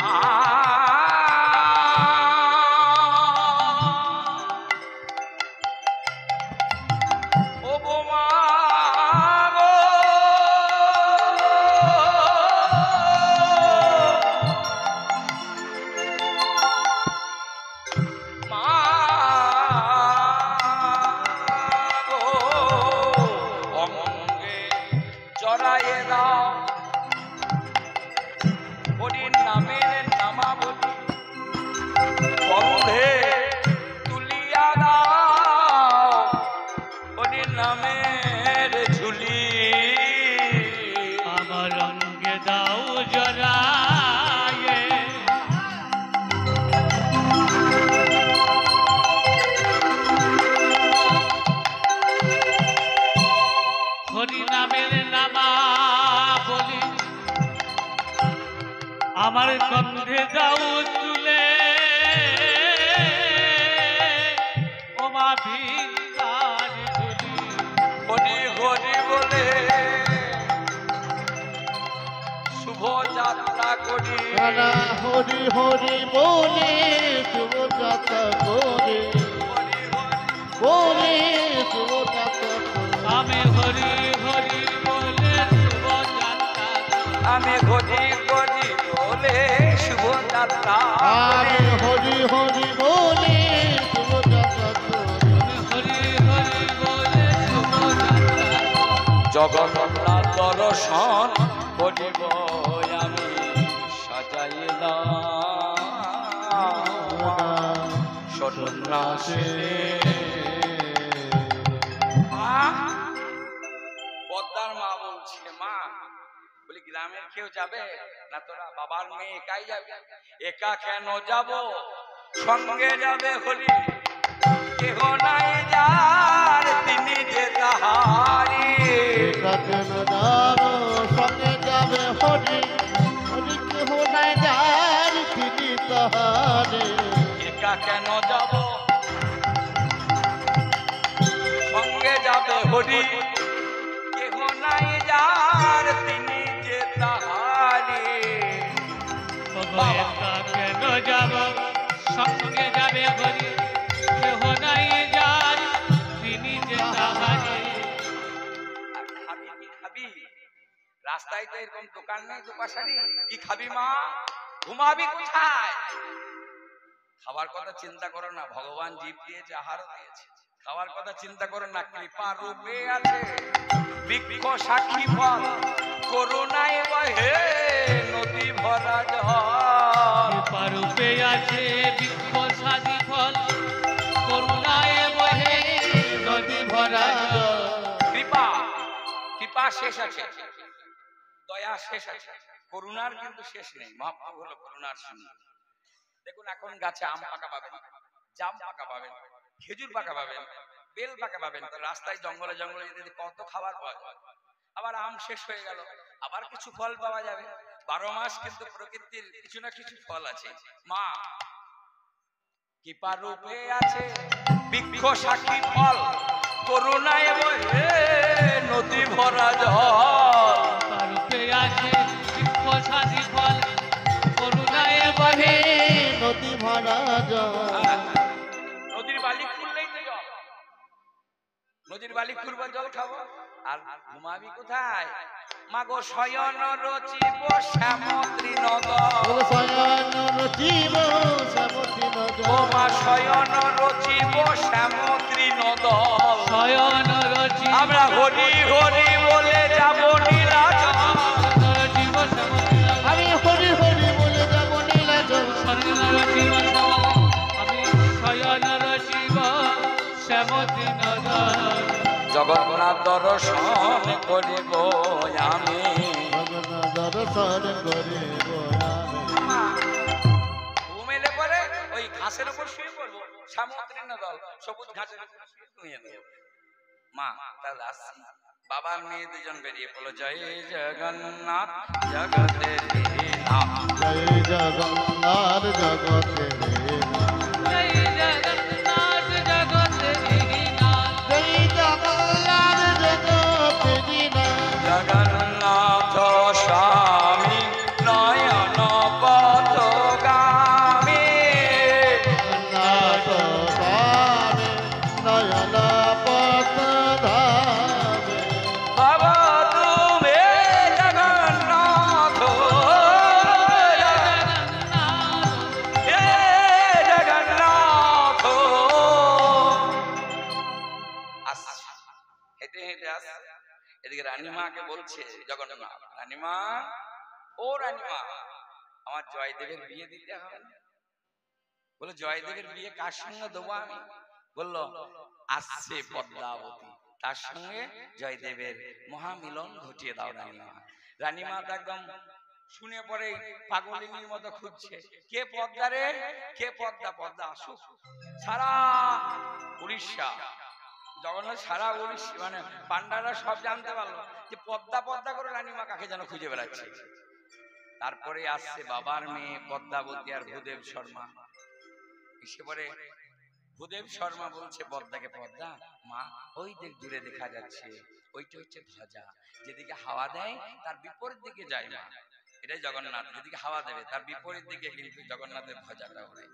ও বোমা গো, মা গো, অঙ্গে জড়ায়ে দাও হরির নামের নামা বলি, বন্ধে তুলিয়া দাও হরির নামের ঝুলি। আমার অঙ্গে দাও জড়ায়ে, হরি নামের নামা বলি, আমার কন্ধে দাও তুলে, ও মা ভিক্ষার ঝুলি। হরি হরি বলে শুভ যাত্রা করি, রানা হরি হরি বলে শুভ যাত্রা করে, হরি হরি বলে শুভ যাত্রা করে। আমি হরি হরি বলে শুভ যাত্রা করি। আমি হরি হরি বলে শুভ যাত্রা আমি হরি হরি বলে শুভ যাত্রা করে। হরি হরি বলে শুভ যাত্রা করি। জগন্নাথ দর্শন করিব আমি সাজাই সন্ন্যাসী। পদ্মার মা বলছে, মা বলি গ্রামের কেউ যাবে না? তোরা বাবার মেয়ে একাই যাবে? একা কেন যাব, সঙ্গে যাবে হরি, কেহ নাই যার তিনি যে তাহারি। কেন যাবো সঙ্গে যাবে হরি, বারে একা কেন যাব সঙ্গে যাবে হরি কেহ নাই যার তিনি যে তাহারে ওগো একা কেন যাব সঙ্গে যাবে হরি কেহ নাই যার তিনি যে তাহারে। আর খাবি কি খাবি রাস্তায় তো এরকম দোকান নেই দোকাশারি কি খাবি মা ঘুমাবি কোথায় খাবার কথা চিন্তা করো না ভগবান জীব দিয়েছে আহারও দিয়েছে খাবার কথা চিন্তা করো না কৃপা রূপে আছে বৃক্ষ সাক্ষী ফল করুণায় বহে নদী ভরা জল রূপে আছে বৃক্ষ সাদি ফল করুণায় বহে নদী ভরা জল। কৃপা কৃপা শেষ আছে দয়া শেষ আছে করুণার কিন্তু শেষ নেই মহাপ্রভু হলো করুণার সিন্ধু দেখুন এখন গাছে আম পাকা পাবেন জাম পাকা পাবেন খেজুর পাকা পাবেন বেল পাকা পাবেন তো রাস্তায় জঙ্গলে জঙ্গলে যদি কত খাবার পাওয়া যায় আবার আম শেষ হয়ে গেল আবার কিছু ফল পাওয়া যাবে 12 মাস কিন্তু প্রকৃতির কিছু না কিছু ফল আছে মা কৃপা রূপে আছে বৃক্ষ সাক্ষী ফল করুণায় বহে নদী ভরা জল রূপে আছে বৃক্ষ সাদি ফল করুণায় বহে নদী ভরা জল নদীর বালি খুললেই তো জল নদীর বালি খুলবার জল খাবো আর ঘুমাবি কোথায় মাগো শয়ন রচিব শ্যামত্রী নদল শয়ন রচিব শ্যামতী নদল ও মা শয়ন রচিব শ্যামত্রী নদল শয়ন রচি আমরা হরি হরি বলে যাব নীলাচল রচিব শ্যামতী আমি হরি হরি বলে যাব নীলাচল শয়ন রচিব আমি শয়ন রচিব শ্যামতী নদল জগন্নাথ দর্শন করিব আমি জগন্নাথ দর্শন করিব ঘুমেলে পরে ওই ঘাসের উপর শুয়ে পড়বো সামুদ্রিক নদল সবুজ ঘাসের উপর শুয়ে শুয়ে নেব মা তাহলে আসছি বাবা মেয়ে দুজন বেরিয়ে পড়লো জয় জগন্নাথ জগতের নাথ জয় জগন্নাথ জগতে জয় জগন্নাথ জগতেরি নাথ জয় জগন্নাথ জগতে জগন্নাথ স্বামী নয়ন পথগামী জগন্নাথ স্বামী নয়ন পথ ধামে বাবা তুমি জগন্নাথ হে জগন্নাথ আসছে হেঁটে হেঁটে আসছে এদিকে রানীমাকে বলছে জগন্নাথ রানীমা ও রানীমা আমার জয়দেবের বিয়ে দিতে হবে না বলে জয়দেবের বিয়ে কার সঙ্গে দেবো আমি বললো আসছে পদ্মাবতী তার সঙ্গে জয়দেবের মহামিলন ঘটিয়ে দাও রানীমা রানীমা তো একদম শুনে পরে পাগলিনীর মতো খুঁজছে কে পদ্মা রে কে পদ্মা পদ্মা আসুক সারা উড়িষ্যা জগন্নাথ সারা উড়িষ্যা মানে পান্ডারা সব জানতে পারলো যে পদ্মা পদ্মা করে রানীমা কাকে যেন খুঁজে বেড়াচ্ছে তারপরে আসছে বাবার মেয়ে পদ্মাবতী আর ভূদেব শর্মা এসে পরে ভূদেব শর্মা বলছে পদ্মাকে পদ্মা মা ওই দেখ দূরে দেখা যাচ্ছে ওইটা হচ্ছে ধ্বজা যেদিকে হাওয়া দেয় তার বিপরীত দিকে যায় না এটাই জগন্নাথ যেদিকে হাওয়া দেবে তার বিপরীত দিকে কিন্তু জগন্নাথের ধ্বজাটা ওড়ে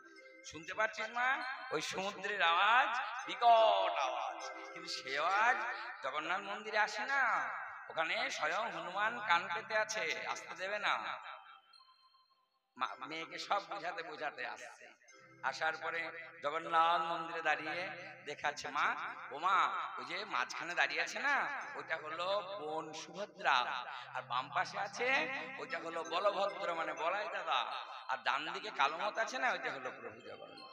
শুনতে পাচ্ছিস মা ওই সমুদ্রের আওয়াজ বিকট আওয়াজ কিন্তু সে আওয়াজ জগন্নাথ মন্দিরে আসে না ওখানে স্বয়ং হনুমান কান পেতে আছে আসতে দেবে না মেয়েকে সব বোঝাতে বোঝাতে আসছে আসার পরে জগন্নাথ মন্দিরে দাঁড়িয়ে দেখাচ্ছে মা ও মা ওই যে মাঝখানে দাঁড়িয়ে আছে না ওইটা হলো বোন সুভদ্রা আর বাম পাশে আছে ওইটা হলো বলভদ্র মানে বলাই দাদা আর ডান দিকে কালোমত আছে না ওইটা হলো প্রভু জগন্নাথ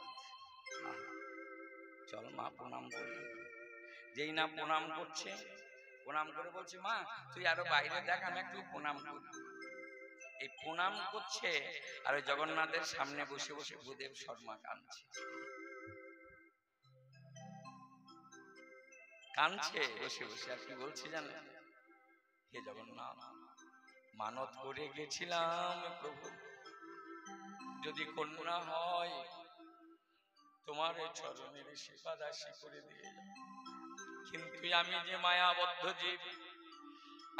চল মা প্রণাম করি যেই না প্রণাম করছে প্রণাম করে বলছে মা তুই আরো বাইরে দেখ আমি একটু প্রণাম করি এই প্রণাম করছে আর ওই জগন্নাথের সামনে বসে বসে ভূদেব শর্মা কাঁদছে বসে বসে আর কি বলছে জানেন হে জগন্নাথ মানত করে গেছিলাম প্রভু যদি কন্যা হয় তোমার এই চরণের সেবা দাসী করে দিয়ে যাব। কিন্তু আমি যে মায়াবদ্ধ জীব,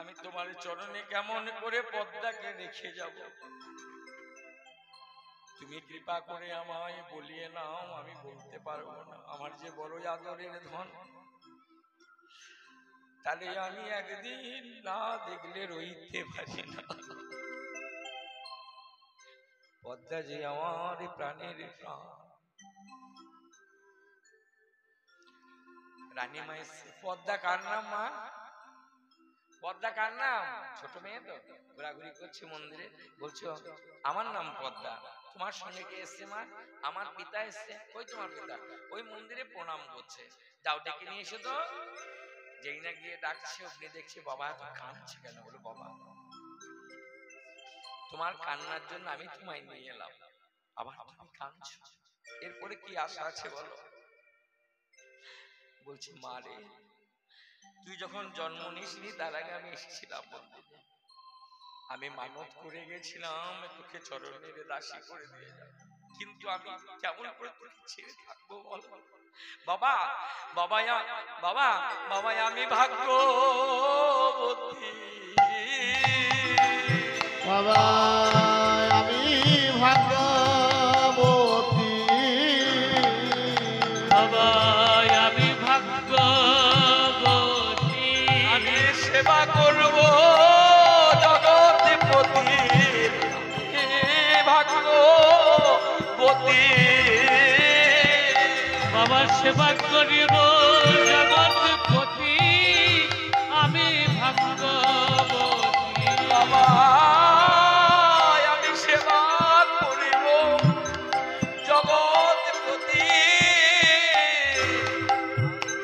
আমি তোমার চরণে কেমন করে পদ্মাকে রেখে যাব? তুমি কৃপা করে আমায় বলিয়ে নাও, আমি বলতে পারবো না। আমার যে বড় আদরের ধন, তাহলে আমি একদিন না দেখলে রইতে পারি না। পদ্মা যে আমার প্রাণের প্রাণ। রানী মা এসছে। পদ্মা কার নাম মা? পদ্মা কার নাম? ছোট মেয়ে তো ঘোরাঘুরি করছে মন্দিরে, বলছো আমার নাম পদ্মা। তোমার সঙ্গে কে এসছে মা? আমার পিতা এসছে। ওই তোমার পিতা ওই মন্দিরে প্রণাম করছে, যাও ডেকে নিয়ে এসো তো। যেই না গিয়ে ডাকছে, অগ্নি দেখছে বাবা এত কাঁদছে কেন? বলো বাবা তোমার কান্নার জন্য আমি তোমায় নিয়ে এলাম, আবার তুমি কাঁদছো, এরপরে কি আশা আছে বলো? বলছি মা রে, তুই যখন জন্ম নিসনি তার আগে আমি এসেছিলাম মন্দিরে, আমি মানত করে গেছিলাম তোকে চরণের দাসী করে দিয়ে যাব, কিন্তু আমি কেমন করে তোকে ছেড়ে থাকবো বল বাবা? বাবা বাবা বাবা আমি ভাগ্যবতী, বাবা আমি ভাগ্যবতী, বাবা আমি ভাগ্যবতী, আমি সেবা করব জগৎপতি, ভাগ্যবতী, বাবার সেবা করিব জগৎপতি, আমি ভাগ্যবতী, বাবা আমি সেবা করিব জগৎপতি,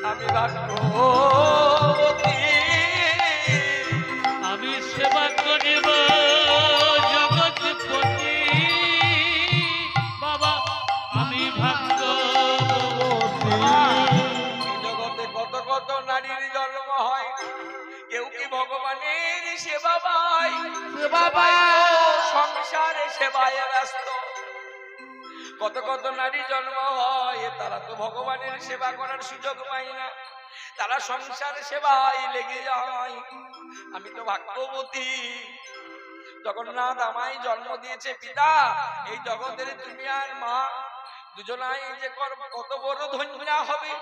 আমি ভাগ্যবতী, আমি সেবা করিব জগৎপতি, বাবা আমি ভাগ্যবতী। এই জগতে কত কত নারীর জন্ম হয়, কেউ কি ভগবানের সেবা পায়? সবাই তো সংসারে সেবায় ব্যস্ত। কত কত নারী জন্ম হয়, তারা তো ভগবানের সেবা করার সুযোগ পায় না, তারা সংসার সেবায় লেগে যায়। আমি তো ভাগ্যবতী, জগন্নাথ আমায় জন্ম দিয়েছে পিতা, এই জগতের তুমি আর মা দুজনাই যে কত বড় ধন্য হবে।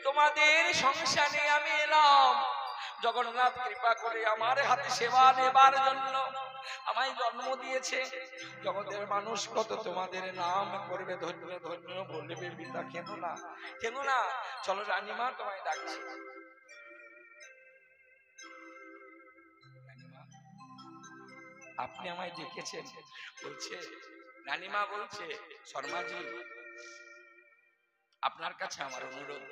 তোমাদের সংসারে আমি এলাম, জগন্নাথ কৃপা করে আমার হাতে সেবা নেবার জন্য আমায় জন্ম দিয়েছে। জগতের মানুষ কত তোমাদের নাম করবে, ধন্য ধন্য বলবে পিতা। কেন না, কেন না? চলো রানীমা তোমায় ডাকছি। রানীমা আপনি আমায় ডেকেছেন? বলছে রানীমা বলছে শর্মাজি আপনার কাছে আমার অনুরোধ,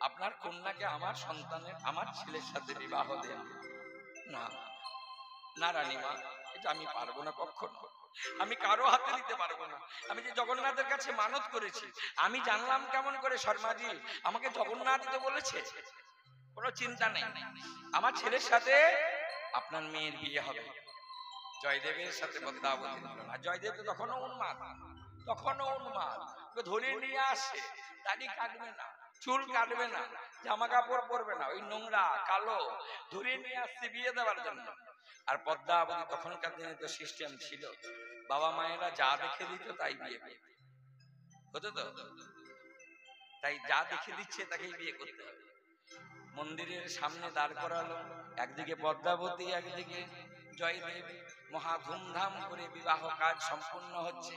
আপনার কন্যাকে আমার সন্তানের আমার ছেলের সাথে বিবাহ দেন। না না রানীমা, এটা আমি পারবো না, কখনো আমি কারো হাতে দিতে পারবো না। আমি যে জগন্নাথের কাছে মানত করেছি, আমি জানলাম কেমন করে শর্মাজি আমাকে জগন্নাথ দিতে বলেছে? কোনো চিন্তা নেই, আমার ছেলের সাথে আপনার মেয়ের বিয়ে হবে। জয়দেবের সাথে পদ্মাবতী হলো না। জয়দেব তো তখনও উন্মাদ, তখনও উন্মাদ, ধরে নিয়ে আসে, দাড়ি কাটবে না, চুল কাটবে না, জামা কাপড় পরবে না, ওই নোংরা কালো ধরে নিয়ে আসছে বিয়ে দেওয়ার জন্য। আর পদ্মাবতী তখনকার দিনে তো সিস্টেম ছিল, বাবা মায়েরা যা দেখে দিত তাই বিয়ে হতো তো, তাই যা দেখে দিচ্ছে তাকেই বিয়ে করতে হবে। মন্দিরের সামনে দাঁড় করালো, একদিকে পদ্মাবতী একদিকে জয়দেব, মহা ধুমধাম করে বিবাহ কাজ সম্পূর্ণ হচ্ছে।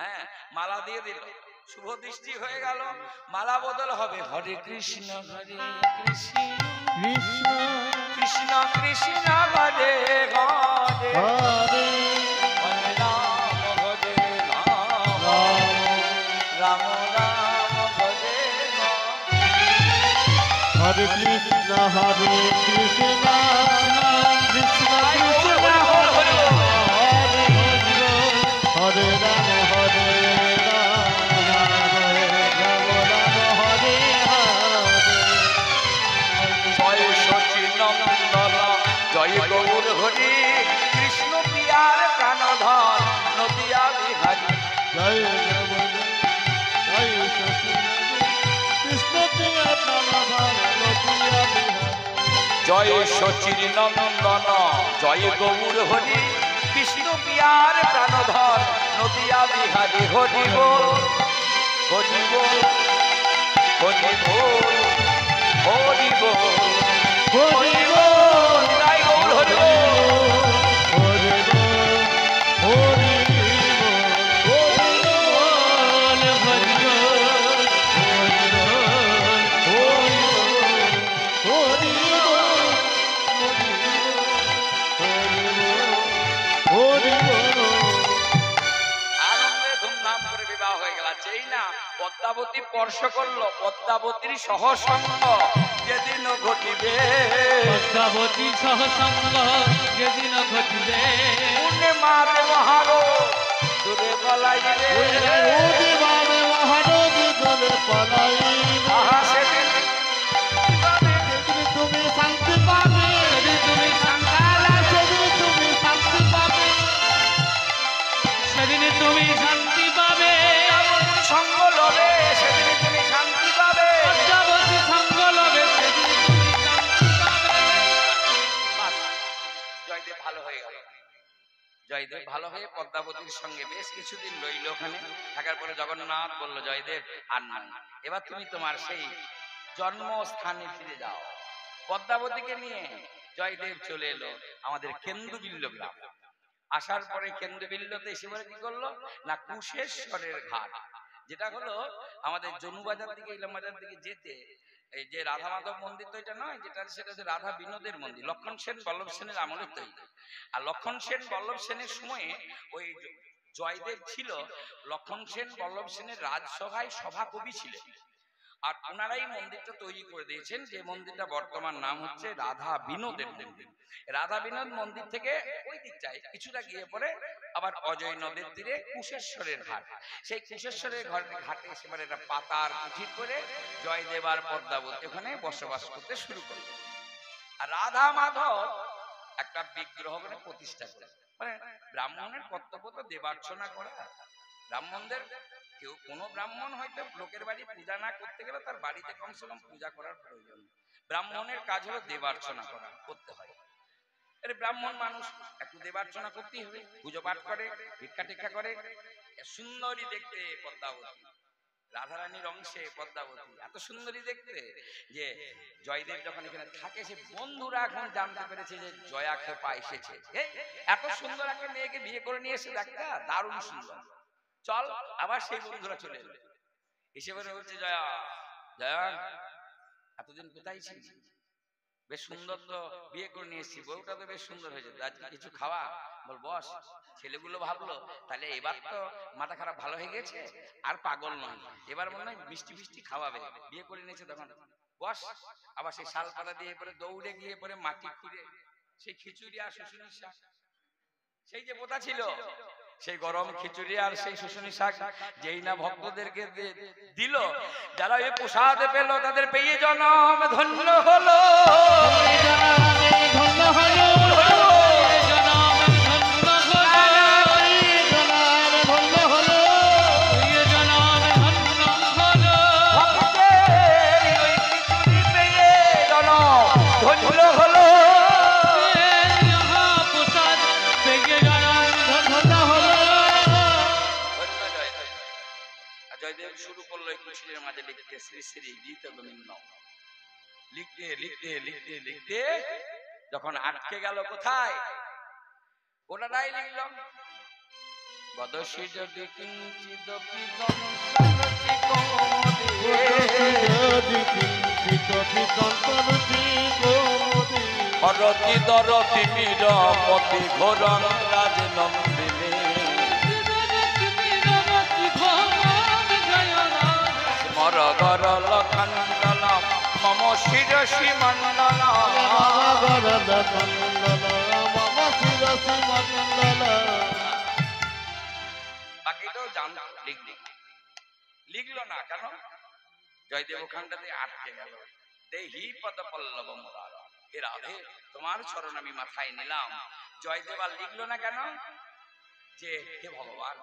হ্যাঁ, মালা দিয়ে দিল, শুভ দৃষ্টি হয়ে গেল, মালা বদল হবে। হরে কৃষ্ণ হরে কৃষ্ণ কৃষ্ণ কৃষ্ণ কৃষ্ণ হরে হরে হরে হরে রাম হরে রাম রাম রাম রাম হরে রাম। হরে কৃষ্ণ হরে কৃষ্ণ কৃষ্ণ হরে কৃষ্ণ হরে হরে হরে হরে রাম হরে রাম রাম রাম হরে হরে। জয় সচিনন্দন জয় গৌর হরি, কৃষ্ণ প্রিয়ার প্রাণধন নদিয়া বিহারী। জয় জগন্নাথ জয় জয় শচীর নন্দন জয় গৌর হরি বিষ্ণু পিয়ার প্রাণধর নদিয়া বিহারী হরি বল হরি বল হরি বল হরি বল হরি বল জয় গৌর হরি বল পদ্মাবতী স্পর্শ করলো পদ্মাবতীর সহসঙ্গ যেদিন ঘটিবে পদ্মাবতী সহসঙ্গ যেদিন ঘটিবে পুণ্যে মারে মহারো দূরে পলাইবে আহা সেদিন তুমি শান্তি পাবে, তুমি সেদিন তুমি শান্তি পাবে সঙ্গ লবে সেদিন তুমি শান্তি পাবে পদ্মাবতী সঙ্গ লবে সেদিন তুমি শান্তি পাবে। বাস, জয়দেব ভালো হয়ে গেল। জয়দেব ভালো হয়ে পদ্মাবতীর সঙ্গে বেশ কিছুদিন রইল ওখানে থাকার পরে জগন্নাথ বলল জয়দেব আর না, এবার তুমি তোমার সেই জন্মস্থানে ফিরে যাও। পদ্মাবতীকে নিয়ে জয়দেব চলে এলো আমাদের কেন্দুবিল্ল গ্রাম। আসার পরে কেন্দুবিল্লতে এসে বলে কি করলো না কুশেশ্বরের ঘাট, যেটা হলো আমাদের জনুবাজার দিকে ইলামবাজার দিকে যেতে এই যে রাধা মাধব মন্দির তো এটা নয়, যেটা সেটা হচ্ছে রাধা বিনোদের মন্দির, লক্ষণ সেন বল্লভ সেনের আমলের তৈরি। আর লক্ষণ সেন বল্লভ সেনের সময়ে ওই জয়দেব ছিল লক্ষণ সেন বল্লভ সেনের রাজসভায় সভাকবি ছিলেন, আর ওনারাই মন্দিরটা তৈরি করে দিয়েছেন, যে মন্দিরটা বর্তমান নাম হচ্ছে রাধা বিনোদের মন্দির। রাধা বিনোদ মন্দির থেকে ওই দিকটায় কিছুটা গিয়ে পরে আবার অজয় নদের তীরে কুশেশ্বরের ঘাট, সেই কুশেশ্বরের ঘাটে সেবার একটা পাতার কুঠির করে জয়দেব আর পদ্মাবতী ওখানে বসবাস করতে শুরু করল। আর রাধা মাধব একটা বিগ্রহ করে প্রতিষ্ঠা করে, মানে ব্রাহ্মণের কর্তব্য তো দেবার্চনা করা। ব্রাহ্মণদের কেউ কোনো ব্রাহ্মণ হয়তো লোকের বাড়ি পূজা না করতে গেলে তার বাড়িতে কমসে কম পূজা করার প্রয়োজন। ব্রাহ্মণের কাজ হলো দেবার্চনা করা, করতে হয়। আরে ব্রাহ্মণ মানুষ একটু দেবার্চনা করতেই হবে, পুজো পাঠ করে, ভিক্ষা টিক্ষা করে। সুন্দরী দেখতে পদ্মাবতী, রাধারানীর অংশে পদ্মাবতী এত সুন্দরী দেখতে যে জয়দেব যখন এখানে থাকে সে বন্ধুরা এখন জানতে পেরেছে যে জয়া খেপা এসেছে। এত সুন্দর একটা মেয়েকে বিয়ে করে নিয়ে এসে দেখা দারুণ সুন্দর, চল। আবার সেই বন্ধুরা চলে এলো, এসে বলে বলছে জয়া জয়া এতদিন কোথায় ছিলি, বেশ সুন্দর তো বিয়ে করে নিয়ে এসেছি, বউটা তো বেশ সুন্দর হয়েছে, আজকে কিছু খাওয়া। বল বস। ছেলেগুলো ভাবলো তাহলে এবার তো মাথা খারাপ ভালো হয়ে গেছে, আর পাগল নয়, এবার মনে হয় মিষ্টি মিষ্টি খাওয়াবে, বিয়ে করে নিয়েছে তখন বস। আবার সেই শাল পাতা দিয়ে পরে দৌড়ে গিয়ে পরে মাটি খুঁড়ে সেই খিচুড়ি আর শুশুনির শাক, সেই যে পোতা ছিল সেই গরম খিচুড়ি আর সেই শুশুনি শাক যেই না ভক্তদেরকে দিল, যারা এই প্রসাদ পেল তাদের পেয়ে জনম ধন্য হলো। লিখতে লিখতে লিখতে লিখতে যখন আটকে গেল কোথায়, ওটাই লিখলাম বদশী যদি কিঞ্চিত হরতি দরতি মীরমতি ঘোরং রাজনন্দিনী স্মর গরল খণ্ডলম মম শিরসি মণ্ডল বাকিটাও জানতো, লিখলো না কেন, জয়দেব ওখানটাতে আটকে গেল। দেহি পদ পল্লব মুরার, হে রাধে তোমার চরণ আমি মাথায় নিলাম। জয়দেব আর লিখলো না কেন, যে হে ভগবান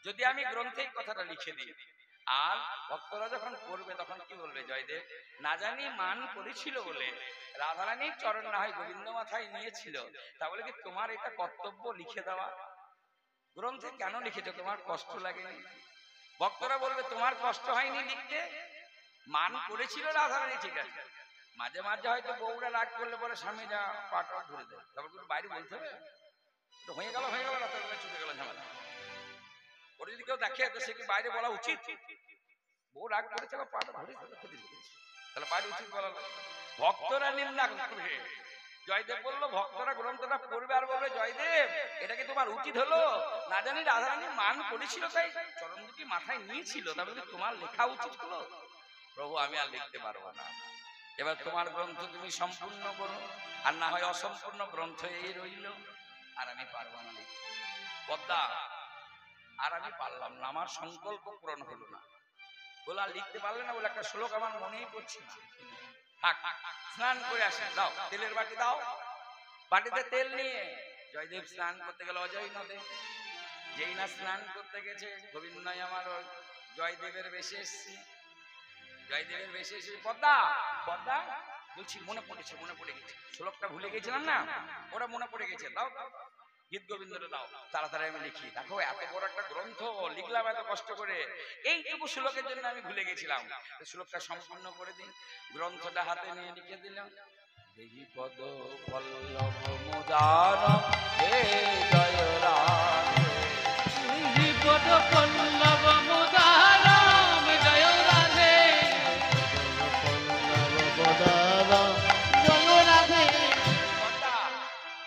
যদি আমি গ্রন্থে কথাটা লিখে দিই আর ভক্তরা যখন করবে তখন কি বলবে, জয়দেব না জানি মান করেছিল বলে রাধারানীর চরণ না হয় গোবিন্দ মাথায় নিয়েছিল, তা বলে কি তোমার এটা কর্তব্য লিখে দেওয়া? গ্রন্থে কেন লিখেছো? তোমার কষ্ট লাগেনি? ভক্তরা বলবে তোমার কষ্ট হয়নি লিখতে, মান করেছিল রাধারানী, ঠিক আছে। মাঝে মাঝে হয়তো বউরা রাগ করলে পরে স্বামীরা পাটা ধরে দেয়, তারপর কিন্তু বাইরে বলতে হবে তো হয়ে গেল না, তারপরে চুকে গেল ঝামেলা। ওরা যদি কেউ দেখে তো সে কি বাইরে বলা উচিত? বউ রাগ করেছে বা পাটা ধরে ক্ষতি করেছে, তাহলে বাইরে উচিত বলা? ভক্তরা নিন্দা করবে। জয়দেব বললো ভক্তরা গ্রন্থটা পড়বে আর বলবে জয়দেব এটা কি তোমার উচিত হলো? না জানি রাধারানী মান করেছিল তাই চরণ দুটি মাথায় নিয়েছিল, তাহলে তোমার লেখা উচিত হলো? প্রভু আমি আর লিখতে পারবো না, এবার তোমার গ্রন্থ তুমি সম্পূর্ণ করো, আর না হয় অসম্পূর্ণ গ্রন্থ এই রইল, আর আমি পারবো না লিখতে। পদ্মা আর আমি পারলাম না, আমার সংকল্প পূরণ হলো না। বলে আর লিখতে পারলে না বলে একটা শ্লোক আমার মনেই পড়ছে না। থাক স্নান করে আসে, দাও তেলের বাটি দাও। বাটিতে তেল নিয়ে জয়দেব স্নান করতে গেল অজয় নদে। যেই না স্নান করতে গেছে গোবিন্দই আমার জয়দেবের বেশে এসছি, জয়দেবের বেশে এসে পদ্মা পদ্মা বলছি মনে পড়ে গেছে, শ্লোকটা ভুলে গেছিলাম না, ওরা মনে পড়ে গেছে, দাও গীত গোবিন্দটা দাও, তাড়াতাড়ি আমি লিখি। দেখো এত বড় একটা গ্রন্থ লিখলাম এত কষ্ট করে, এইটুকু শ্লোকের জন্য আমি ভুলে গেছিলাম, শ্লোকটা সম্পূর্ণ করে দিন। গ্রন্থটা হাতে নিয়ে লিখে দিলাম, দেহি পদ পল্লব মুদার হে জয় রাধে, দেহি পদ পল্লব মুদার জয় রাধে,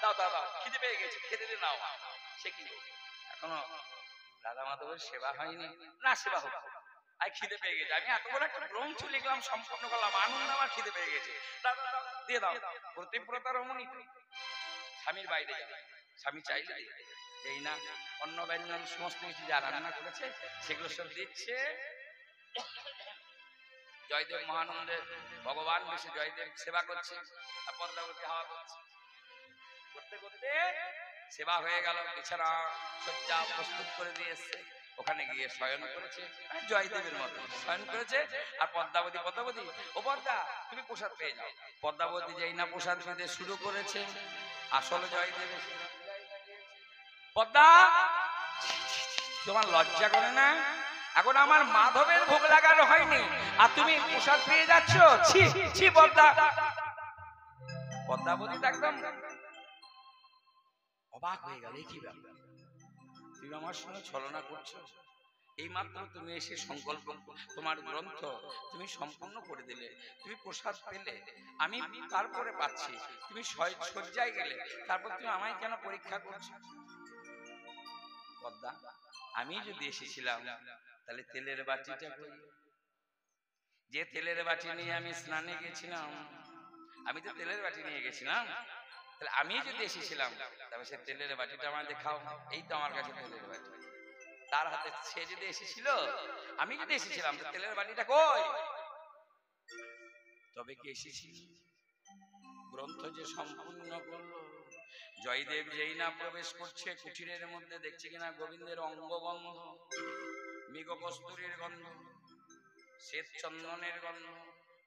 দাও খিদে পেয়ে গেছে, খেতে দিয়ে নাও। সে কি এখনো রাধা মাধবের সেবা হয়নি? না সেবা হোক, আর খিদে পেয়ে গেছে, আমি এত বড় একটা গ্রন্থ লিখলাম সম্পূর্ণ করলাম, আনন্দ আমার খিদে পেয়ে গেছে, দিয়ে দাও। প্রতিব্রতা রমণী স্বামীর বাইরে যাবে, স্বামী চাইলে যেই না অন্ন ব্যঞ্জন সমস্ত কিছু যা রান্না করেছে সেগুলো সব দিচ্ছে। জয়দেব মহানন্দে ভগবান বেশি জয়দেব সেবা করছে, আর পদ্মাবতী হাওয়া করছে। করতে করতে সেবা হয়ে গেল, বিছানা সজ্জা প্রস্তুত করে দিয়ে এসছে, ওখানে গিয়ে শয়ন করেছে, জয়দেবের মতো শয়ন করেছে। আর পদ্মাবতী ও পদ্মা তুমি প্রসাদ পেয়ে যাও। পদ্মাবতী যেই না প্রসাদ পেতে শুরু করেছে, আসলে জয়দেব পদ্মা তোমার লজ্জা করে না? এখন আমার মাধবের ভোগ লাগানো হয়নি আর তুমি প্রসাদ পেয়ে যাচ্ছ, ছি ছি পদ্মা। পদ্মাবতী একদম অবাক হয়ে গেল, কি ব্যাপার তুমি আমার সঙ্গে ছলনা করছো? এই মাত্র তুমি এসে সংকল্প তোমার গ্রন্থ তুমি সম্পূর্ণ করে দিলে, তুমি প্রসাদ পেলে, আমি তারপরে পাচ্ছি, তুমি শয্যায় গেলে, তারপর তুমি আমায় কেন পরীক্ষা করছো? পদ্মা আমি যদি এসেছিলাম তাহলে তেলের বাটিটা কই? যে তেলের বাটি নিয়ে আমি স্নানে গেছিলাম, আমি তো তেলের বাটি নিয়ে গেছিলাম, তাহলে আমি যদি এসেছিলাম তবে সে তেলের বাটিটা আমার দেখাও। এই তো আমার কাছে তেলের বাটি, তার হাতে সে যদি এসেছিল, আমি যদি এসেছিলাম তেলের বাটিটা কই? তবে কি এসেছিল? গ্রন্থ যে সম্পূর্ণ করলো। জয়দেব যেই না প্রবেশ করছে কুঠিরের মধ্যে, দেখছে কিনা গোবিন্দের অঙ্গগন্ধ, মৃগ কস্তুরীর গন্ধ, শ্বেত চন্দনের গন্ধ,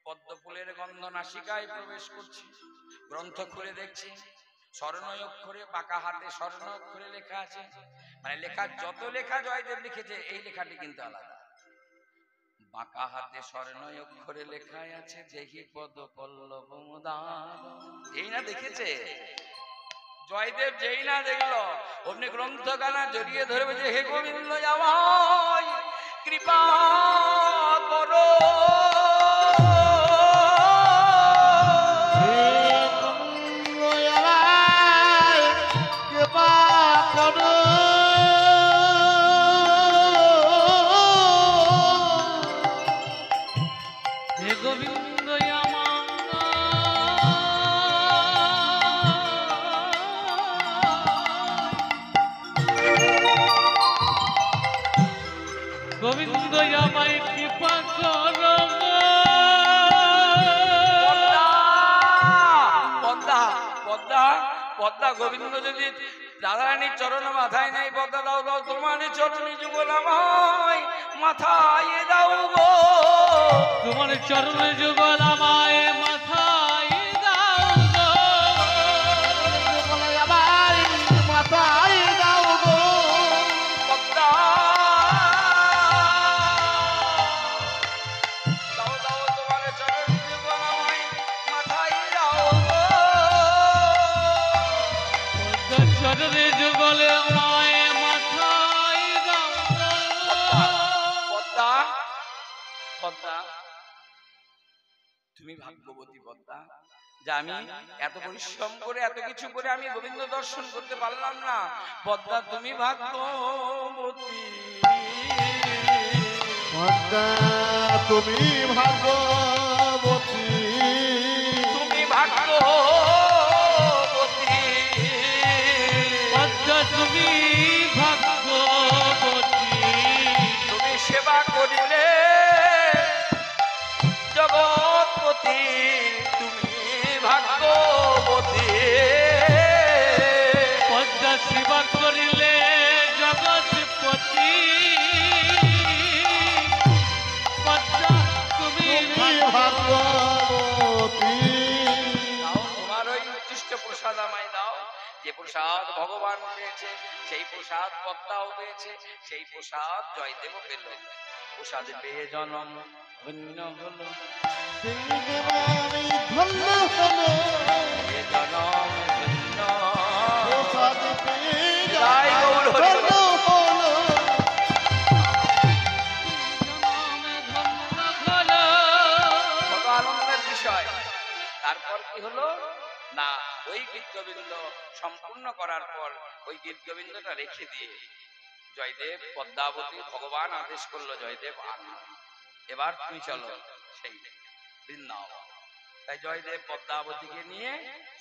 পদ্ম ফুলের গন্ধ নাসিকায় প্রবেশ করছে। গ্রন্থ খুলে দেখছে স্বর্ণ অক্ষরে, পাকা হাতে স্বর্ণ অক্ষরে লেখা আছে, মানে লেখা যত লেখা জয়দেব লিখেছে এই লেখাটি কিন্তু আলাদা। বাঁকা হাতে স্বর্ণ অক্ষরে লেখা আছে, দেহি পদ পল্লব মুদার। এই না দেখেছে জয়দেব, যেই না দেখলো অমনি গ্রন্থখানা জড়িয়ে ধরবে যে হে গোবিন্দ আমায় কৃপা করো, হে গোবিন্দ আমার গোবিন্দ আমায় কৃপা করো। পদ্মা পদ্মা পদ্মা গোবিন্দ যদি রাধারানীর চরণ মাথায় নেই, পদ্মা দাও দাও তোমার চরণে যুগল আমায় মাথায় দাও গো, তোমার চরণে যুগল আমায় মাথায় দাও গো, আমার মাথায় দাও গো, পদ্মা দাও দাও তোমার চরণে যুগল আমায় মাথায় দাও গো, পদ্মার চরণে যুগল আমায় মাথায় দাও গো। পদ্মা পদ্মা তুমি ভাগ্যবতী পদ্মা, যে আমি এত পরিশ্রম করে এত কিছু করে আমি গোবিন্দ দর্শন করতে পারলাম না। পদ্মা তুমি ভাগ্যবতী, পদ্মা তুমি ভাগ্যবতী, তুমি ভাগ্যবতী, পদ্মা তুমি ভাগ্যবতী, তুমি সেবা করিলে জগৎপতি, তুমি ভাগ্যবতী, পদ্মা সেবা করিলে জগৎপতি, পদ্মা তুমি তুমি ভাগ্যবতী। দাও তোমার ওই উচ্ছিষ্ট প্রসাদ আমায় দাও, যে প্রসাদ ভগবান পেয়েছে সেই প্রসাদ পদ্মাও পেয়েছে, সেই প্রসাদ জয়দেব পেল, প্রসাদ পেয়ে জনম ধন্য হলো, আমি ধন্য হলো, পেয়ে জনম ধন্য, প্রসাদ পেয়ে জয় গৌর হরি ধন্য হলো। কত আনন্দের বিষয়। তারপর কি হলো না, ওই গীত গোবিন্দ সম্পূর্ণ করার পর ওই গীত গোবিন্দটা রেখে দিয়ে জয়দেব পদ্মাবতী ভগবান আদেশ করলো, জয়দেব এবার তুমি চলো সেই বৃন্দাবন। তাই জয়দেব পদ্মাবতীকে নিয়ে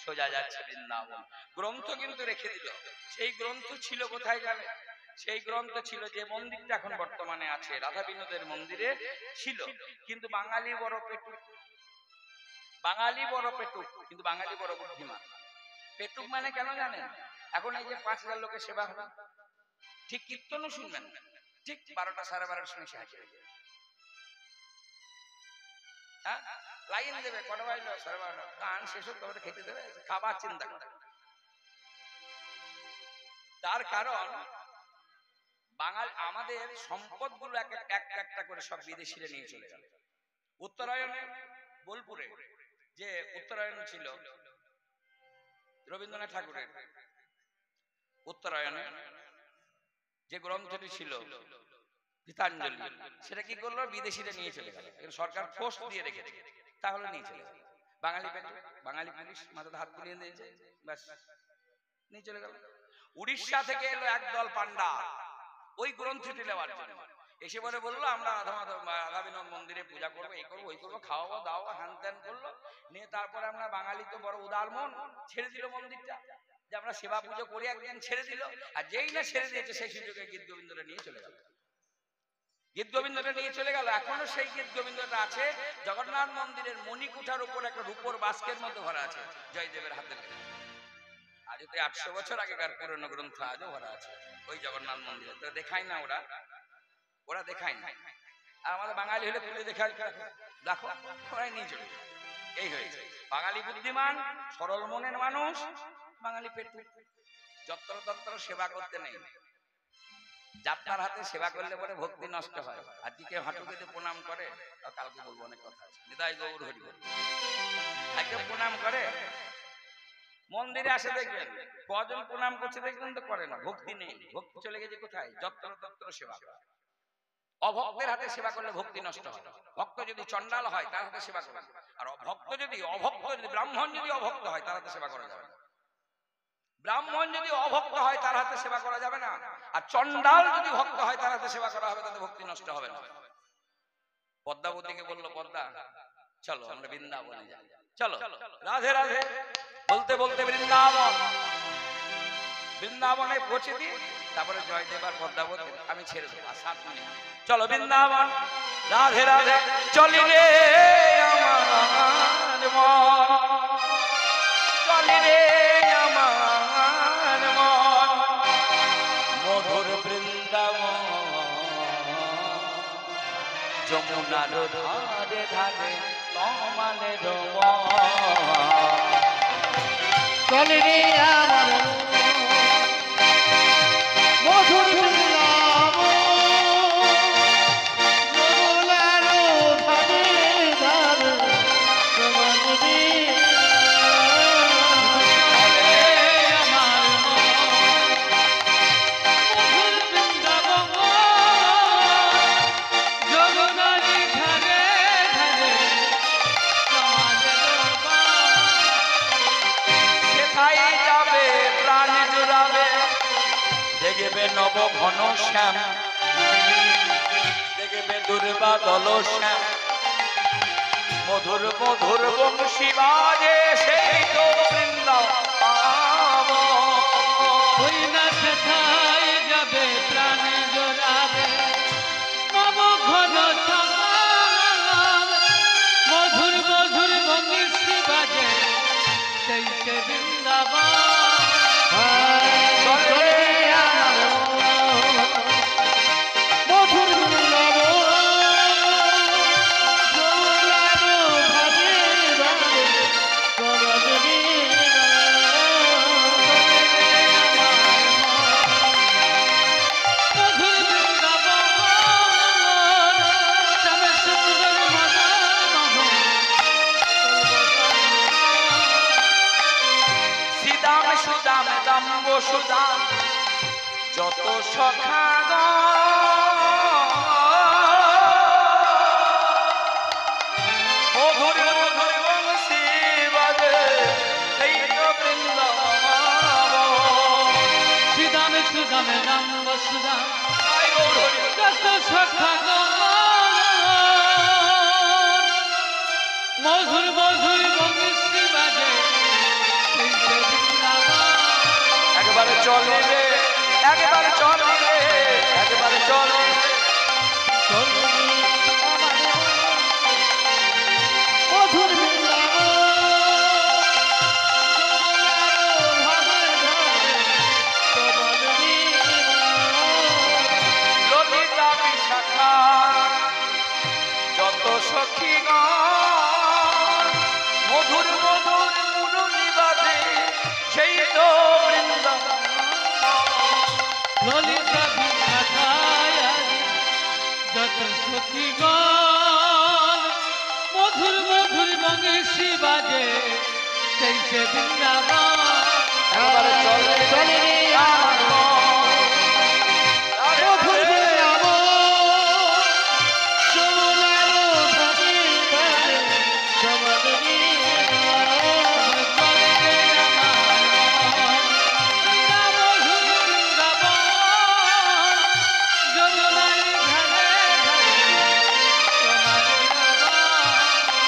সোজা যাচ্ছে বৃন্দাবন। গ্রন্থ কিন্তু রেখে দিল। সেই গ্রন্থ ছিল কোথায় জানে? সেই গ্রন্থ ছিল যে মন্দিরটা এখন বর্তমানে আছে, রাধা বিনোদের মন্দিরে ছিল। কিন্তু বাঙালি বড় পেটুক, বাঙালি বড় পেটুক, কিন্তু বাঙালি বড় বুদ্ধিমান। পেটুক মানে কেন জানেন? এখন এই যে 5,000 লোকের সেবা হবে, ঠিক কীর্তনও শুনবেন, ঠিক 12টা 12:30 সময় সে হাজির হয়ে যাবে। হ্যাঁ, লাইন দেবে, কটা বাজলো? 12:30। গান শেষ হোক, তবে খেতে দেবে, খাবার চিন্তা করে। তার কারণ বাঙালি আমাদের সম্পদগুলো একটা করে সব বিদেশিরা নিয়ে চলে গেল। উত্তরায়ণে বোলপুরে যে উত্তরায়ণ ছিল রবীন্দ্রনাথ ঠাকুরের, উত্তরায়ণে যে গ্রন্থটি ছিল গীতাঞ্জলি, সেটা কি করলো? বিদেশিরা নিয়ে চলে গেল। সরকার পোস্ট দিয়ে রেখেছে, তাহলে নিয়ে চলে গেল। বাঙালি পেটে, বাঙালি পুলিশ মাথাতে হাত বুলিয়ে দিয়েছে, ব্যাস নিয়ে চলে গেল। উড়িষ্যা থেকে এলো একদল পান্ডা ওই গ্রন্থটি নেওয়ার জন্য। এসে বলে বললো আমরা রাধা বিনোদ মন্দিরে পূজা করবো, এই করবো ওই করবো, খাওয়াবো দাওয়াবো, হ্যান ত্যান করলো। নিয়ে তারপরে আমরা বাঙালি তো বড় উদার মন, ছেড়ে দিল মন্দিরটা, যে আমরা সেবা পুজো করি, একদিন ছেড়ে দিল। আর যেই না ছেড়ে দিয়েছে সেই সুযোগে গীত গোবিন্দটা নিয়ে চলে গেল। গীত গোবিন্দটা নিয়ে চলে গেল। এখনো সেই গীত গোবিন্দটা আছে জগন্নাথ মন্দিরের মণিকুঠার উপর, একটা রূপোর বাস্কের মধ্যে ভরা আছে জয়দেবের হাতের। আজও তো 800 বছর আগেকার পুরনো গ্রন্থ আজও ভরা আছে ওই জগন্নাথ মন্দিরে। তো দেখায় না ওরা দেখায় না। আর আমাদের বাঙালি হলে খুলে দেখায়, দেখো ওরাই নিয়ে চলে। এই হয়েছে বাঙালি বুদ্ধিমান, সরল মনের মানুষ, বাঙালি পেটু, যত্র তত্র সেবা করতে নেই। যাত্রার হাতে সেবা করলে পরে ভক্তি নষ্ট হয়। আজকে হাঁটুকে যে প্রণাম করে, কালকে বলবো অনেক কথা আছে, নিতাই গৌর হরি বল। আজকে প্রণাম করে, মন্দিরে আসে দেখবেন কজন প্রণাম করছে দেখবেন তো করে না, ভক্তি নেই। ভক্তি চলে গেছে কোথায়? যত্র তত্র সেবা। অভক্তের হাতে সেবা করলে ভক্তি নষ্ট হয়। ভক্ত যদি চন্ডাল হয় তার হাতে সেবা করবে, আর ভক্ত যদি অভক্ত, যদি ব্রাহ্মণ যদি অভক্ত হয় তার হাতে সেবা করা যাবে না। ব্রাহ্মণ যদি অভক্ত হয় তার হাতে সেবা করা যাবে না, আর চন্ডাল যদি ভক্ত হয় তার হাতে সেবা করা হবে, তাতে ভক্তি নষ্ট হবে না। পদ্মাবতীকে বললো, পদ্মা চলো আমরা বৃন্দাবনে যাই, চলো রাধে রাধে বলতে বলতে বৃন্দাবনে পৌঁছে দিই। তারপরে জয়দেব আর পদ্মাবতী আমি ছেড়ে দেবো, আর 7 মিনিট চলো বৃন্দাবন, রাধে রাধে চলি রে আমার মন, চলি রে আমার মন, যমুনার ধারে ধারে তমালের চলে রে আমার মধুর বৃন্দাবন, যমুনার ধারে ধারে তোমার দেখবে নব ঘন শ্যাম, দেখবে দুর্বাদল শ্যাম, মধুর মধুর বংশী বাজে সেই তো বৃন্দাবন। ওই না সেথায় যাবে প্রাণে জোড়াবে নব ঘন শ্যাম, মধুর মধুর বংশী বাজে সেই সে বৃন্দাবন। সুদাম যত সখা মধুর মধুর বংশী বাজে সেই তো বৃন্দাবন। সুদামে সুদামে নাম সুদাম যত সখা মধুর মধুর বংশী বাজে সেই সে বৃন্দাবন। একবারে চলে রে, একবারে চলে রে, একবারে চলে মধুর বৃন্দাবন, ললিতা বিশাখা যত সখীগণ মধুর মধুর মুরলী বাজে সেই তো বৃন্দাবন। ললিতা বিশাখায় যত সখীগণ মধুর মধুর বংশী বাজে সেই সে বৃন্দাবন। একবারে চলে চলে রে আমার মধুর বৃন্দাবন, যমুনার ধারে ধারে তোমার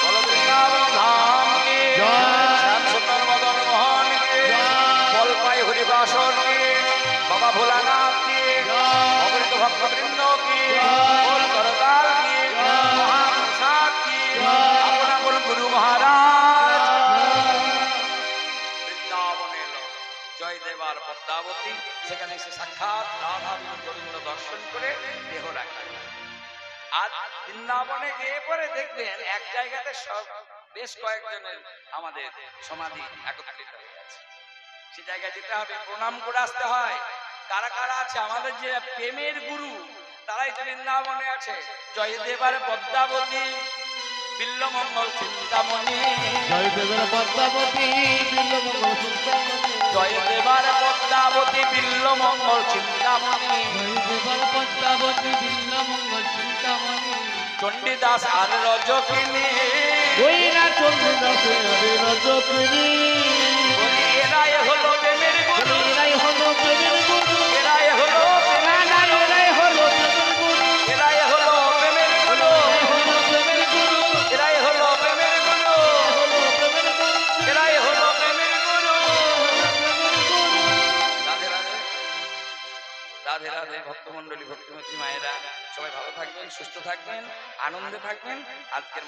বলো বৃন্দাবন ধাম কে, শ্যাম সুন্দর মদন মোহন কে, বল পাই হরিবাসন কে, বাবা ভোলানাথ কে, অমৃত ভক্তবৃন্দ কে, বল করতাল কে, মহাপ্রসাদ কে, আপন আপন গুরু মহারাজ। বৃন্দাবনে এলো জয়দেবার পদ্মাবতী, সেখানে এসে সাক্ষাৎ রাধা গোবিন্দ দর্শন করে দেহ রাখলেন। আজ বৃন্দাবনে গিয়ে পরে দেখবেন এক জায়গাতে সব বেশ কয়েকজনের আমাদের সমাধি একত্রিত হয়ে গেছে। সে জায়গায় যেতে হবে, প্রণাম করে আসতে হয়। কারা কারা আছে আমাদের যে প্রেমের গুরু, তারাই তো বৃন্দাবনে আছে। জয়দেবার পদ্মাবতী বিল্লমঙ্গল চিন্তামণি, জয়দেবের পদ্মাবতী বিল্লমঙ্গল চিন্তামণি, জয়দেবার পদ্মাবতী বিল্লমঙ্গল চিন্তামণি, জয়দেবার পদ্মাবতী বিল্লমঙ্গল চিন্তামণি, চণ্ডীদাস আর রজকিনী, ওই না চন্দ্রদাসে আরে রজকিনী, এরাই হলো প্রেমের গুরু, এরাই হলো প্রেমের গুরু, এরাই হলো না না এরাই হলো প্রেমের গুরু, এরাই হলো প্রেমের গুরু, হলো প্রেমের গুরু, এরাই হলো প্রেমের গুরু, হলো প্রেমের গুরু, এরাই হলো প্রেমের গুরু। প্রেমের গুরু। রাধে রাধে, রাধে রাধে ভক্তমণ্ডলী, ভক্তিমতী মায়েরা সবাই ভালো থাকবেন, সুস্থ থাকবেন, আনন্দে থাকবেন। আজকের